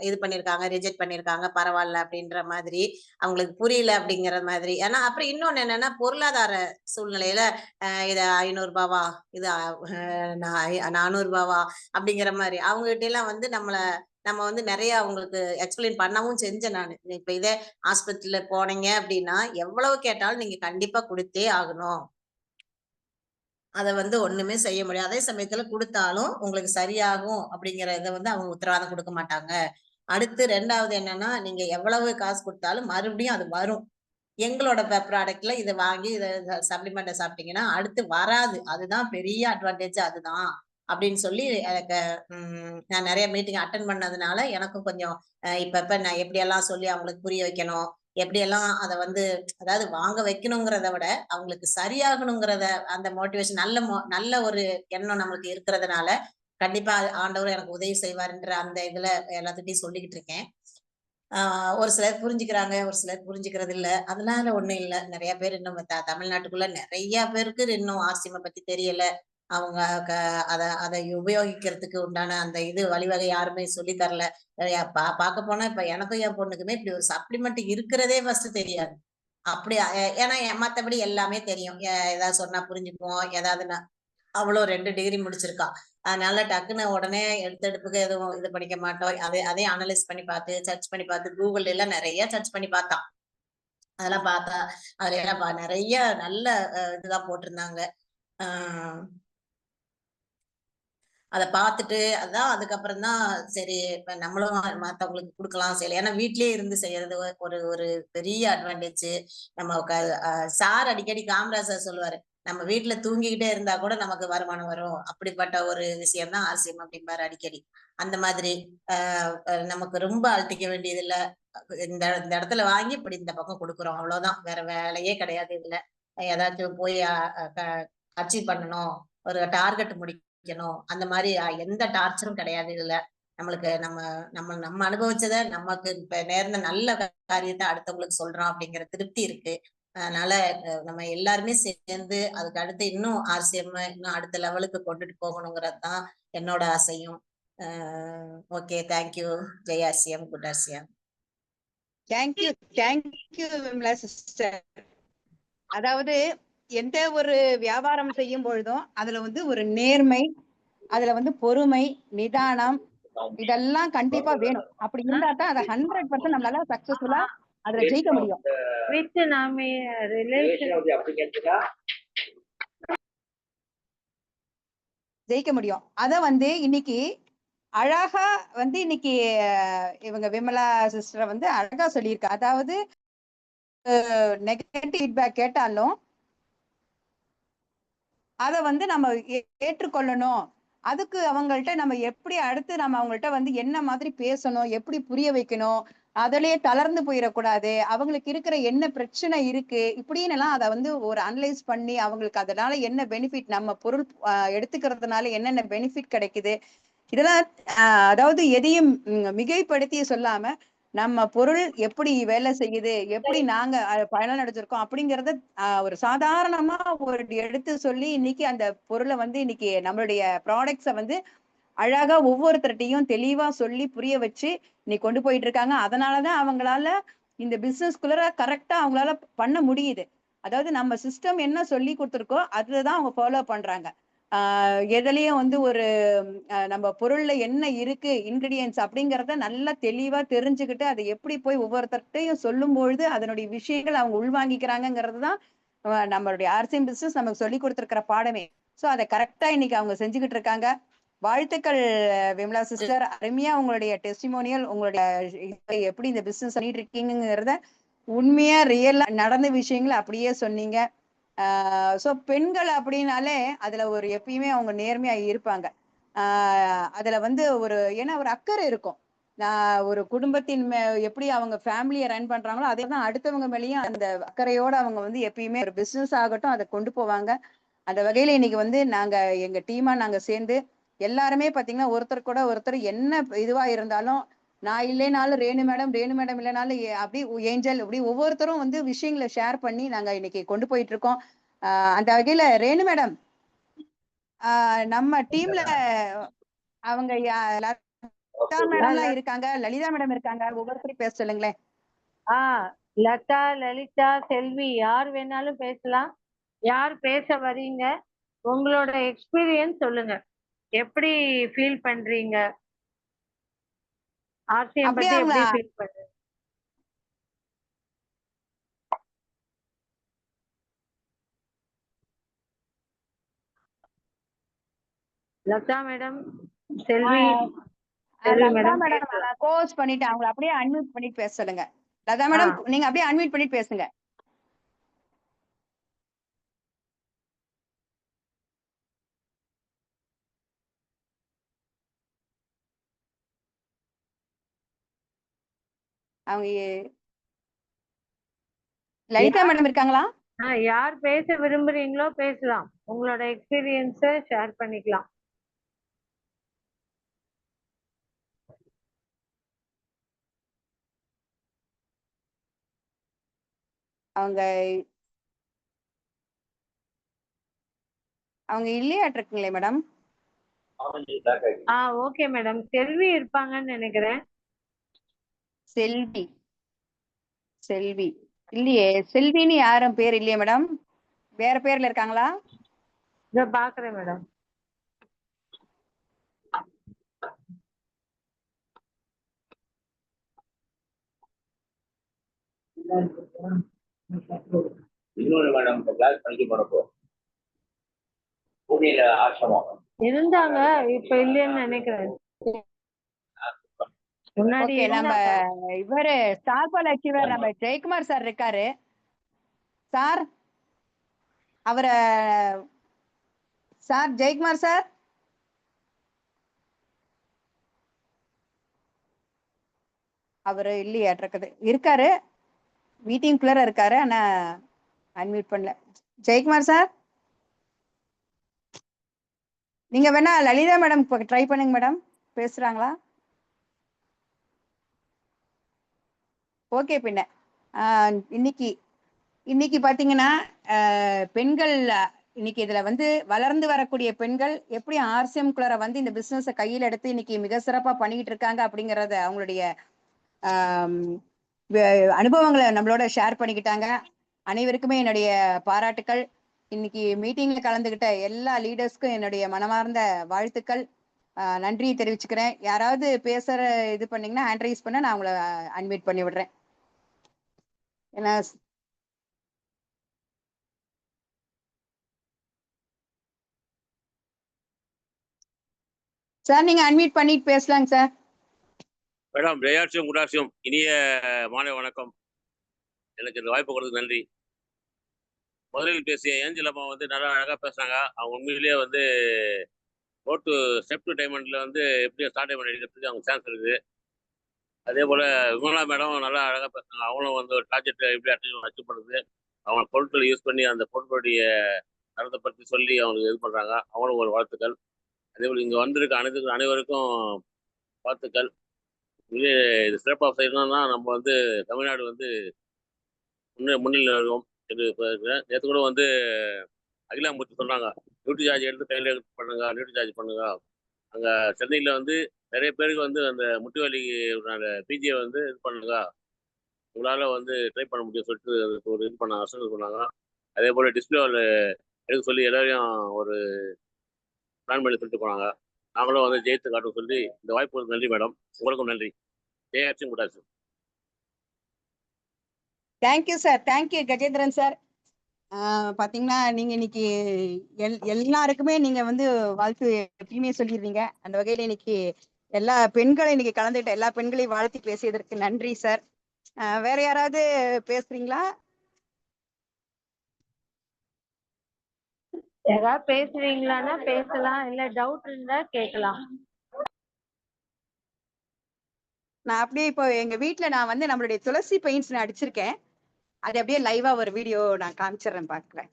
இது பண்ணிருக்காங்க, ரிஜெக்ட் பண்ணிருக்காங்க, பரவாயில்ல அப்படின்ற மாதிரி, அவங்களுக்கு புரியல அப்படிங்கிற மாதிரி. ஏன்னா அப்புறம் இன்னொன்னு என்னன்னா, பொருளாதார சூழ்நிலையில இது 500 ரூபாவா, இது 400 ரூபாவா அப்படிங்கிற மாதிரி அவங்க கிட்ட எல்லாம் வந்து நம்ம வந்து நிறைய அவங்களுக்கு எக்ஸ்பிளைன் பண்ணவும் செஞ்சேன் நானு. இப்ப இதே ஆஸ்பத்திரியில போனீங்க அப்படின்னா எவ்வளவு கேட்டாலும் நீங்க கண்டிப்பா கொடுத்தே ஆகணும். அத வந்து ஒண்ணுமே செய்ய முடியாது. அதே சமயத்துல குடுத்தாலும் உங்களுக்கு சரியாகும் அப்படிங்கிற இத வந்து அவங்க உத்தரவாதம் கொடுக்க மாட்டாங்க. அடுத்து 2வது என்னன்னா, நீங்க எவ்வளவு காசு குடுத்தாலும் மறுபடியும் அது வரும். எங்களோட ப்ராடக்ட்ல இத வாங்கி இத சப்ளிமெண்ட்ட சாப்பிட்டீங்கன்னா, அடுத்து வராது. அதுதான் பெரிய அட்வான்டேஜ் அதுதான். அப்படின்னு சொல்லி எனக்கு நான் நெறைய மீட்டிங் அட்டெண்ட் பண்ணதுனால எனக்கும் கொஞ்சம் இப்ப நான் எப்படியெல்லாம் சொல்லி அவங்களுக்கு புரிய வைக்கணும். எப்படியெல்லாம் அத வந்து அதாவது வாங்க வைக்கணுங்கிறத விட, அவங்களுக்கு சரியாகணுங்கிறத அந்த மோட்டிவேஷன் நல்ல ஒரு எண்ணம் நமக்கு இருக்கிறதுனால, கண்டிப்பா ஆண்டவர் எனக்கு உதவி செய்வாருன்ற அந்த இதுல எல்லாத்துட்டயும் சொல்லிக்கிட்டு இருக்கேன். ஒரு சிலர் புரிஞ்சுக்கிறாங்க, ஒரு சிலர் புரிஞ்சுக்கிறது இல்ல. அதனால ஒண்ணும் இல்ல. நெறைய பேர் இன்னும் தமிழ்நாட்டுக்குள்ள நெறைய பேருக்கு இன்னும் ஆர்சிஎம்ம பத்தி தெரியல. அவங்க க அத அத உபயோகிக்கிறதுக்கு உண்டான அந்த வழிவகை யாருமே சொல்லி தரல. பாக்க போனா இப்ப எனக்கும் என் பொண்ணுக்குமே இப்படி ஒரு சப்ளிமெண்ட் இருக்கிறதே ஃபர்ஸ்ட் தெரியாது. அப்படி ஏன்னா மத்தபடி எல்லாமே தெரியும். ஏதாவது சொன்னா புரிஞ்சுக்குவோம். ஏதாவது அவளும் 2 டிகிரி முடிச்சிருக்கா. அதனால டக்குன்னு உடனே எடுத்தெடுப்புக்கு எதுவும் இது படிக்க மாட்டோம். அதையும் அனலைஸ் பண்ணி பார்த்து, சர்ச் பண்ணி பார்த்து, கூகுள்ல எல்லாம் நெறைய சர்ச் பண்ணி பார்த்தா. அதெல்லாம் பார்த்தா, அதுல எல்லாம் நெறைய நல்ல இதுதான் போட்டிருந்தாங்க. ஆ அத பார்த்துட்டு அதான் அதுக்கப்புறம் தான் சரி இப்ப நம்மளும் மத்தவங்களுக்கு குடுக்கலாம் சரி. ஏன்னா வீட்லயே இருந்து செய்யறது ஒரு ஒரு பெரிய அட்வான்டேஜ். நம்ம சார் அடிக்கடி காமராஜ் சார் சொல்லுவாரு. நம்ம வீட்ல தூங்கிக்கிட்டே இருந்தா கூட நமக்கு வருமானம் வரும். அப்படிப்பட்ட ஒரு விஷயம் தான் ஆர்சிஎம் அப்படிம்பாரு அடிக்கடி. அந்த மாதிரி நமக்கு ரொம்ப அழட்டிக்க வேண்டியது இல்ல. இந்த இந்த இடத்துல வாங்கி இப்படி இந்த பக்கம் குடுக்குறோம். அவ்வளவுதான். வேற வேலையே கிடையாது இதுல. ஏதாச்சும் போய் அச்சீவ் பண்ணணும். ஒரு டார்கெட் முடிக்கணும். அந்த மாதிரி எந்த டார்ச்சரும் கிடையாது இதுல. நம்மளுக்கு நம்ம நம்ம நம்ம அனுபவிச்சத நமக்கு இப்ப நேர்ந்த நல்ல காரியத்தை அடுத்தவங்களுக்கு சொல்றோம் அப்படிங்கிற திருப்தி இருக்கு. அதனால நம்ம எல்லாருமே சேர்ந்து அதுக்கு அடுத்து இன்னும் ஆர்சிஎம் இன்னும் அடுத்த லெவலுக்கு கொண்டுட்டு போகணுங்கிறது தான் என்னோட ஆசையும். Okay, thank you. Jai RCM, good RCM. Thank you Vimala sister. அதாவது எந்த ஒரு வியாபாரம் செய்யும் பொழுதும் அதுல வந்து ஒரு நேர்மை, அதுல வந்து பொறுமை, நிதானம் இதெல்லாம் கண்டிப்பா வேணும். அப்படி இருந்தா தான் அதை 100% நம்மளால சக்சஸ்ஃபுல்லா அதுல ஜெயிக்க முடியும். ஜெயிக்க முடியும். அத வந்து இன்னைக்கு அழகா வந்து இன்னைக்கு இவங்க விமலா சிஸ்டர் வந்து அழகா சொல்லியிருக்கா. அதாவது நெகட்டிவ் ஃபீட்பேக் கேட்டாலும் அத வந்து நம்ம ஏற்றுக்கொள்ளணும். அதுக்கு அவங்கள்ட்ட நம்ம எப்படி அடுத்து நம்ம அவங்கள்ட்ட வந்து என்ன மாதிரி பேசணும், எப்படி புரிய வைக்கணும், அதிலேயே தளர்ந்து போயிடக்கூடாது, அவங்களுக்கு இருக்கிற என்ன பிரச்சனை இருக்கு இப்படின்னு எல்லாம் அதை வந்து ஒரு அனலைஸ் பண்ணி அவங்களுக்கு அதனால என்ன பெனிஃபிட், நம்ம பொருள் எடுத்துக்கிறதுனால என்னென்ன பெனிஃபிட் கிடைக்குது, இதெல்லாம் அதாவது எதையும் மிகைப்படுத்தி சொல்லாம நம்ம பொருள் எப்படி வேலை செய்யுது, எப்படி நாங்க பயணம் அடைஞ்சிருக்கோம் அப்படிங்கறத ஒரு சாதாரணமா ஒரு எடுத்து சொல்லி இன்னைக்கு அந்த பொருளை வந்து இன்னைக்கு நம்மளுடைய ப்ராடக்ட்ஸை வந்து அழகா ஒவ்வொருத்தர்ட்டையும் தெளிவா சொல்லி புரிய வச்சு இன்னைக்கு கொண்டு போயிட்டு இருக்காங்க. அதனாலதான் அவங்களால இந்த பிசினஸ்குள்ள கரெக்டா அவங்களால பண்ண முடியுது. அதாவது நம்ம சிஸ்டம் என்ன சொல்லி கொடுத்துருக்கோ அதுதான் அவங்க ஃபாலோ பண்றாங்க. எதுலயும் வந்து ஒரு நம்ம பொருள்ல என்ன இருக்கு இன்கிரீடியன்ஸ் அப்படிங்கறத நல்லா தெளிவா தெரிஞ்சுக்கிட்டு அதை எப்படி போய் ஒவ்வொருத்தர்ட்டையும் சொல்லும் பொழுது அதனுடைய விஷயங்கள் அவங்க உள்வாங்கிக்கிறாங்கிறது தான் நம்மளுடைய ஆர்சிஎம் பிசினஸ் நமக்கு சொல்லி கொடுத்துருக்கிற பாடமே. சோ அதை கரெக்டா இன்னைக்கு அவங்க செஞ்சுக்கிட்டு இருக்காங்க. வாழ்த்துக்கள் விமலா சிஸ்டர். அருமையா உங்களுடைய டெஸ்டிமோனியல், உங்களுடைய எப்படி இந்த பிசினஸ் பண்ணிட்டு இருக்கீங்கிறத உண்மையா ரியலா நடந்த விஷயங்களை அப்படியே சொன்னீங்க. சோ பெண்கள் அப்படின்னாலே அதுல ஒரு எப்பயுமே அவங்க நேர்மையா இருப்பாங்க. அதுல வந்து ஒரு ஏன்னா ஒரு அக்கறை இருக்கும். நான் ஒரு குடும்பத்தின் எப்படி அவங்க ஃபேமிலியை ரன் பண்றாங்களோ அதே தான் அடுத்தவங்க மேலேயும் அந்த அக்கறையோட அவங்க வந்து எப்பயுமே ஒரு பிசினஸ் ஆகட்டும் அதை கொண்டு போவாங்க. அந்த வகையில இன்னைக்கு வந்து நாங்க எங்க டீமா நாங்க சேர்ந்து எல்லாருமே பாத்தீங்கன்னா ஒருத்தர் கூட ஒருத்தர் என்ன இதுவா இருந்தாலும், நான் இல்லைனாலும் ரேணு மேடம் இல்லைனாலும் அப்படி ஏஞ்சல் அப்படி ஒவ்வொருத்தரும் வந்து விஷயங்களை ஷேர் பண்ணி நாங்க இன்னைக்கு கொண்டு போயிட்டு இருக்கோம். அந்த வகையில ரேணு மேடம் நம்ம டீம்ல அவங்க லதா மேடம்லாம் இருக்காங்க, லலிதா மேடம் இருக்காங்க. ஒவ்வொருத்தரும் பேச சொல்லுங்களேன். லதா, லலிதா, செல்வி யார் வேணாலும் பேசலாம். யார் பேச வரீங்க? உங்களோட எக்ஸ்பீரியன்ஸ் சொல்லுங்க. எப்படி ஃபீல் பண்றீங்க? ஆர்சிஎம் அப்படியே பத்தி அவங்க எப்படி ஃபீல் பண்றீங்க? லதா மேடம், செல்வி செல்வி லதா மேடம் மேடம் பேசலாம். கோச் பண்ணிட்டு அவங்கள அப்படியே அன்மியூட் பண்ணிட்டு பேச சொல்லுங்க. லதா மேடம் நீங்க அப்படியே அன்மியூட் பண்ணிட்டு பேசுங்க. அவங்க லலிதா மேடம் இருக்காங்களா? யார் பேச விரும்புறீங்களோ பேசலாம். உங்களோட எக்ஸ்பீரியன்ஸ ஷேர் பண்ணிக்கலாம். அவங்க அவங்க இல்லையாட்டிருக்குங்களே மேடம். Okay madam. செல்வி இருப்பாங்கன்னு நினைக்கிறேன். செல்வி செல்வி இல்லையே. செல்வின்னு யாரும் பேர் இல்லையே மேடம். வேற பேர்ல இருக்காங்களா? இத பாக்குறேன் மேடம். இன்னொரு மேடம் கிளாஸ் பண்ணிட்டு போனப்போ புனேல ஆசிரமம் இருந்தாங்க, இப்ப இல்லைன்னு நினைக்கிறேன். முன்னாடி நம்ம இவரு ஸ்டாஃபால் அச்சீவர் நம்ம ஜெயக்குமார் சார் இருக்காரு சார். அவர சார் ஜெயக்குமார் சார் அவரு இல்லையாட்டிருக்குது. இருக்காரு, மீட்டிங்குள்ளர இருக்காரு, ஆனா அன்மியூட் பண்ணல. ஜெயக்குமார் சார் நீங்க வேணா லலிதா மேடம் ட்ரை பண்ணுங்க மேடம். பேசுறாங்களா? ஓகே. பின்ன இன்னைக்கு பாத்தீங்கன்னா பெண்கள் இன்னைக்கு இதுல வந்து வளர்ந்து வரக்கூடிய பெண்கள் எப்படி ஆர்சிஎம் குள்ளர வந்து இந்த பிசினஸ கையில் எடுத்து இன்னைக்கு மிக சிறப்பா பண்ணிக்கிட்டு இருக்காங்க அப்படிங்கறத அவங்களுடைய அனுபவங்களை நம்மளோட ஷேர் பண்ணிக்கிட்டாங்க. அனைவருக்குமே என்னுடைய பாராட்டுக்கள். இன்னைக்கு மீட்டிங்ல கலந்துகிட்ட எல்லா லீடர்ஸ்க்கும் என்னுடைய மனமார்ந்த வாழ்த்துக்கள், நன்றியை தெரிவிச்சுக்கிறேன். யாராவது பேசுற இது பண்ணீங்கன்னா ஹேண்ட் ரைஸ் பண்ண நான் உங்களை அன்மியூட் பண்ணி விடுறேன். என்ன சார் நீங்க அன்மியூட் பண்ணிட்டு பேசலாங்க சார். மேடம் ஜெயாட்சியம் குடாட்சியம் இனிய மாலை வணக்கம். எனக்கு இந்த வாய்ப்பு கொடுத்தது நன்றி. முதலில் பேசிய ஏஞ்சல் அம்மா வந்து நல்லா அழகாக பேசுனாங்க. அவங்க உண்மையிலேயே வந்து ரோட் டு ஸ்டெப் டு டைமண்ட்ல வந்து எப்படி ஸ்டார்ட் டைமண்ட் எடுக்கிறதுக்கு அவங்க சான்ஸ் இருக்குது. அதே போல் விமலா மேடம் நல்லா அழகாக பேசுனாங்க. அவங்களும் வந்து ஒரு டார்கெட் எப்படி அச்சீவ் பண்ணுறது, அவங்க பொருட்களை யூஸ் பண்ணி அந்த பொருட்களுடைய தரத்தை பற்றி சொல்லி அவங்களுக்கு இது பண்ணுறாங்க. அவங்களும் ஒரு வாழ்த்துக்கள். அதே போல் இங்கே வந்திருக்க அனைவருக்கும் வாழ்த்துக்கள். இது சிறப்பாக செய்யணும்னா நம்ம வந்து தமிழ்நாடு வந்து முன்னிலை இருக்கும். இது இப்போ நேற்று கூட வந்து அகிலாமூர்த்தி சொன்னாங்க, நியூட்ரி சார்ஜ் எடுத்து கையில் பண்ணுங்க, நியூட்ரி சார்ஜ் பண்ணுங்க. அங்கே சென்னையில் வந்து நிறைய பேருக்கு வந்து அந்த முட்டு வலி பிஜியை வந்து இது பண்ணுங்க, உங்களால் வந்து ட்ரை பண்ண முடியும் சொல்லிட்டு ஒரு இது பண்ணாங்க, அசல் பண்ணாங்க. அதே போல் டிஸ்பிளேவில் எடுக்க சொல்லி எல்லாரையும் ஒரு பிளான் பண்ணி சொல்லிட்டு போனாங்க. நாங்களும் வந்து ஜெயித்து காட்டும் சொல்லி இந்த வாய்ப்புக்கு நன்றி மேடம். உங்களுக்கும் நன்றி. ஜெயாட்சி குடாட்சி. Thank you sir. Thank you Gajendran sir. பாத்தீங்கன்னா நீங்க இன்னைக்கு எல்லாருக்குமே நீங்க வந்து வாழ்த்து எப்பயுமே சொல்லிடுறீங்க. அந்த வகையில இன்னைக்கு எல்லா பெண்களும் இன்னைக்கு கலந்துகிட்ட எல்லா பெண்களையும் வாழ்த்தி பேசியதற்கு நன்றி சார். வேற யாராவது பேசுறீங்களா? யாராவது பேசுறீங்களான்னா பேசலாம், இல்ல டவுட் இருந்தா கேட்கலாம். நான் அப்படியே இப்போ எங்க வீட்டுல நான் வந்து நம்மளுடைய துளசி பெயிண்ட்ஸ் நான் அடிச்சிருக்கேன். அது அப்படியே லைவா ஒரு வீடியோ நான் காமிச்சிடுறேன், பாக்குறேன்.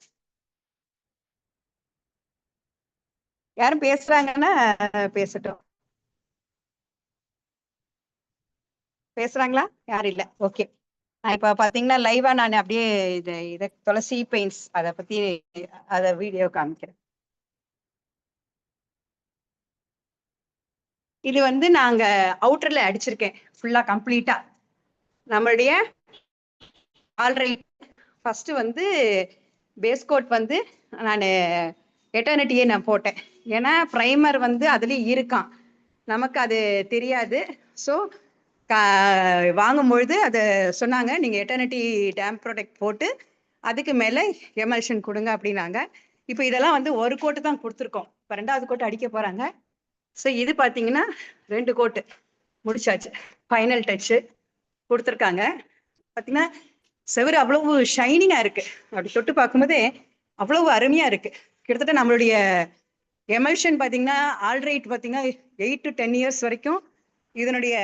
யாரும் பேசுறாங்கன்னா பேசட்டும். பேசுறாங்களா? யாரும் இல்ல. ஓகே. நான் இப்ப பாத்தீங்கன்னா லைவா நான் அப்படியே இத துளசி பெயிண்ட்ஸ் அதை பத்தி வீடியோ காமிக்கிறேன். இது வந்து நாங்க அவுட்டர்ல அடிச்சிருக்கேன் ஃபுல்லா கம்ப்ளீட்டா. நம்மளுடைய ஆல்ரைட் ஃபர்ஸ்ட் வந்து பேஸ் கோட் வந்து நான் எட்டர்னிட்டியே நான் போட்டேன். ஏன்னா ப்ரைமர் வந்து அதுலயும் இருக்கான், நமக்கு அது தெரியாது. ஸோ வாங்கும்பொழுது அதை சொன்னாங்க, நீங்க எட்டர்னிட்டி டேம் ப்ராடக்ட் போட்டு அதுக்கு மேல எமல்ஷன் கொடுங்க அப்படின்னாங்க. இப்போ இதெல்லாம் வந்து ஒரு கோட்டு தான் கொடுத்துருக்கோம், இப்போ 2வது கோட்டு அடிக்க போறாங்க. ஸோ இது பார்த்தீங்கன்னா 2 கோட்டு முடிச்சாச்சு, ஃபைனல் டச்சு கொடுத்துருக்காங்க. பார்த்தீங்கன்னா செவரு அவ்வளவு ஷைனிங்கா இருக்கு, அப்படி தொட்டு பார்க்கும்போதே அவ்வளவு அருமையா இருக்கு. கிட்டத்தட்ட நம்மளுடைய எமல்ஷன் பார்த்தீங்கன்னா ஆல்ரைட் பார்த்தீங்கன்னா 8 to 10 years வரைக்கும் இதனுடைய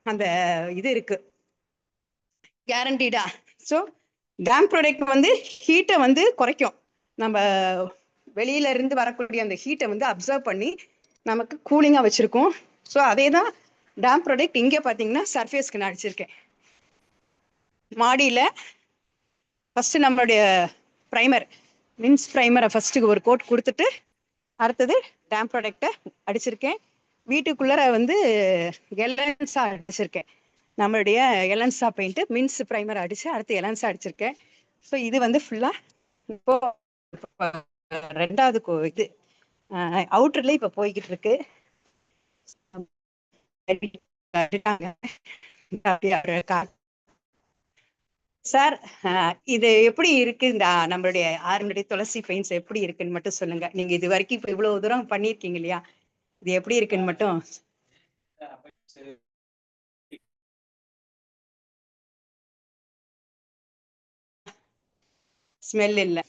அந்த இது இருக்கு கேரண்டீடா. ஸோ டேம் ப்ராடக்ட் வந்து ஹீட்டை வந்து குறைக்கும், நம்ம வெளியில இருந்து வரக்கூடிய அந்த ஹீட்டை வந்து அப்சர்வ் பண்ணி நமக்கு கூலிங்கா வச்சிருக்கோம். ஸோ அதே தான் டேம் ப்ராடக்ட் இங்கே பார்த்தீங்கன்னா சர்ஃபேஸ்க்கு நான் அடிச்சிருக்கேன். மாடியில் ஃபர்ஸ்ட் நம்மளுடைய ப்ரைமர் மின்ஸ் ப்ரைமரை ஃபர்ஸ்ட்டுக்கு ஒரு கோட் கொடுத்துட்டு அடுத்தது டேம் ப்ராடக்டை அடிச்சிருக்கேன். வீட்டுக்குள்ளே வந்து எலன்ஸா அடிச்சிருக்கேன், நம்மளுடைய எலன்ஸா பெயிண்ட் மின்ஸ் ப்ரைமர் அடிச்சு அடுத்து எலன்ஸா அடிச்சிருக்கேன். ஸோ இது வந்து ஃபுல்லா இப்போ 2வது இது அவுட்டர்ல இப்போ போய்கிட்டு இருக்கு. சார் இது எப்படி இருக்கு, இந்த நம்மளுடைய ஆறுநடி துளசி பெயிண்ட்ஸ் எப்படி இருக்குன்னு மட்டும் சொல்லுங்க. நீங்க இது வரைக்கும் இப்ப இவ்வளவு தூரம் பண்ணிருக்கீங்க இல்லையா, இது எப்படி இருக்குன்னு மட்டும். ஸ்மெல் இல்ல,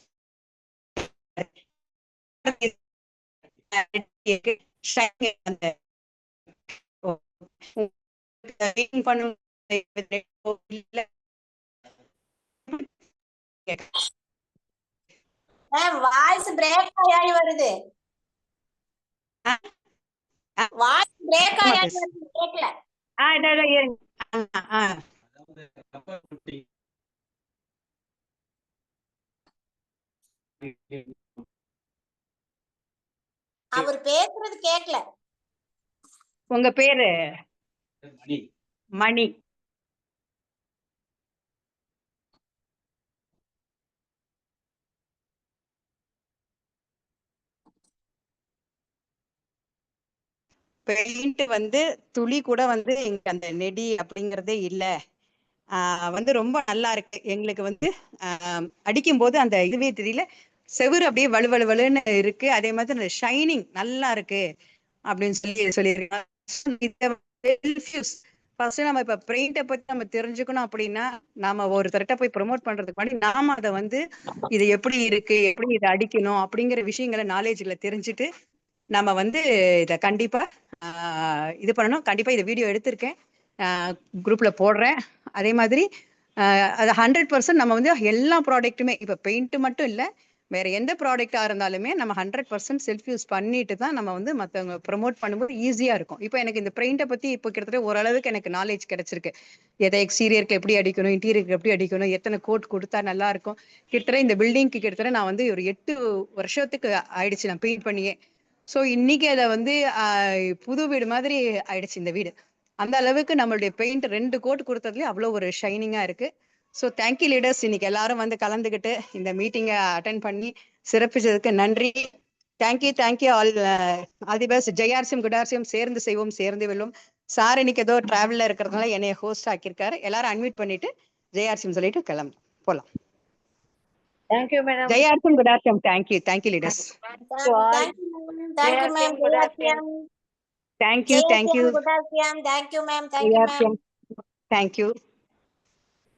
வாய்ஸ் பிரேக் ஆகி வருது, வாய்ஸ் பிரேக் ஆகி வருது, கேட்கல. அவர் பேசுறது கேட்கல. உங்க பேரு? மணி. பெயிண்ட் வந்து துளி கூட வந்து எங்க அந்த நெடி அப்படிங்கறதே இல்ல, வந்து ரொம்ப நல்லா இருக்கு. எங்களுக்கு வந்து அடிக்கும் போது அந்த இதுவே தெரியல, செவுரு அப்படியே வலுவலுன்னு இருக்கு. அதே மாதிரி அந்த ஷைனிங் நல்லா இருக்கு அப்படின்னு சொல்லியிருக்காங்க. ஃபர்ஸ்ட் நம்ம இப்ப பெயிண்டை பத்தி நம்ம தெரிஞ்சுக்கணும் அப்படின்னா நாம ஒருத்தர்கிட்ட போய் ப்ரொமோட் பண்றதுக்கு முன்னாடி நாம அதை வந்து இது எப்படி இருக்கு, எப்படி இதை அடிக்கணும் அப்படிங்கிற விஷயங்களை நாலேஜ்ல தெரிஞ்சுட்டு நம்ம வந்து இதை கண்டிப்பா இது பண்ணணும். கண்டிப்பா இதை வீடியோ எடுத்திருக்கேன், குரூப்ல போடுறேன். அதே மாதிரி அது 100% நம்ம வந்து எல்லா ப்ராடக்ட்டுமே இப்போ பெயிண்ட் மட்டும் இல்லை, வேற எந்த ப்ராடக்டா இருந்தாலுமே நம்ம 100% செல்ஃப் யூஸ் பண்ணிட்டு தான் நம்ம வந்து மற்றவங்க ப்ரொமோட் பண்ணும்போது ஈஸியா இருக்கும். இப்போ எனக்கு இந்த பெயிண்டை பத்தி இப்போ கிட்டத்தட்ட ஓரளவுக்கு எனக்கு நாலேஜ் கிடைச்சிருக்கு, எதை எக்ஸ்டீரியருக்கு எப்படி அடிக்கணும், இன்டீரியருக்கு எப்படி அடிக்கணும், எத்தனை கோட் கொடுத்தா நல்லா இருக்கும். கிட்டத்தட்ட இந்த பில்டிங்க்கு கிட்டத்தட்ட நான் வந்து ஒரு 8 வருஷத்துக்கு ஆயிடுச்சு நான் பெயிண்ட் பண்ணியே. ஸோ இன்னைக்கு அதை வந்து புது வீடு மாதிரி ஆயிடுச்சு இந்த வீடு. அந்த அளவுக்கு நம்மளுடைய பெயிண்ட் 2 கோட் கொடுத்ததுலேயே அவ்வளோ ஒரு ஷைனிங்கா இருக்கு. ஸோ தேங்க்யூ லீடர்ஸ், இன்னைக்கு எல்லாரும் வந்து கலந்துக்கிட்டு இந்த மீட்டிங்கை அட்டென்ட் பண்ணி சிறப்பிச்சதுக்கு நன்றி. Thank you all the best. ஜெயார்சியம் குடார்சியம் சேர்ந்து செய்வோம் சேர்ந்து வெல்லும். சார் இன்னைக்கு ஏதோ டிராவல்ல இருக்கிறதுனால என்னைய ஹோஸ்ட் ஆக்கியிருக்காரு. எல்லாரும் அன்மியூட் பண்ணிட்டு ஜெயார்சியம் சொல்லிட்டு கிளம்பு போலாம். Thank you madam. ஜெயார்சியம் குடார்சியம். Thank you leaders. Thank you ma'am. Thank you thank you.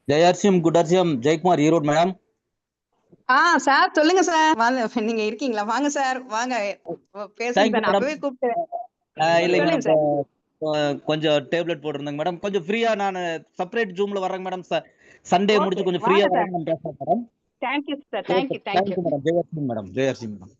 ஜெயார்சியம் குடார்சியம் ஜெயக்குமார் ஈரோடு மேடம். சார் சொல்லுங்க சார், வாங்க. நீங்க இருக்கீங்களா? வாங்க சார், வாங்க பேசுங்க சார். அப்பவே கூப்பிட்டேன். இல்லைங்க மேடம், கொஞ்சம் டேப்லெட் போட்டிருந்தேங்க மேடம், கொஞ்சம் ஃப்ரீயா நான் செப்பரேட் ஜூம்ல வரேங்க மேடம். சண்டே முடிச்சு கொஞ்சம் ஃப்ரீயா வரேன் madam. Thank you sir. Thank you madam. ஜெயார்சியம் மேடம்.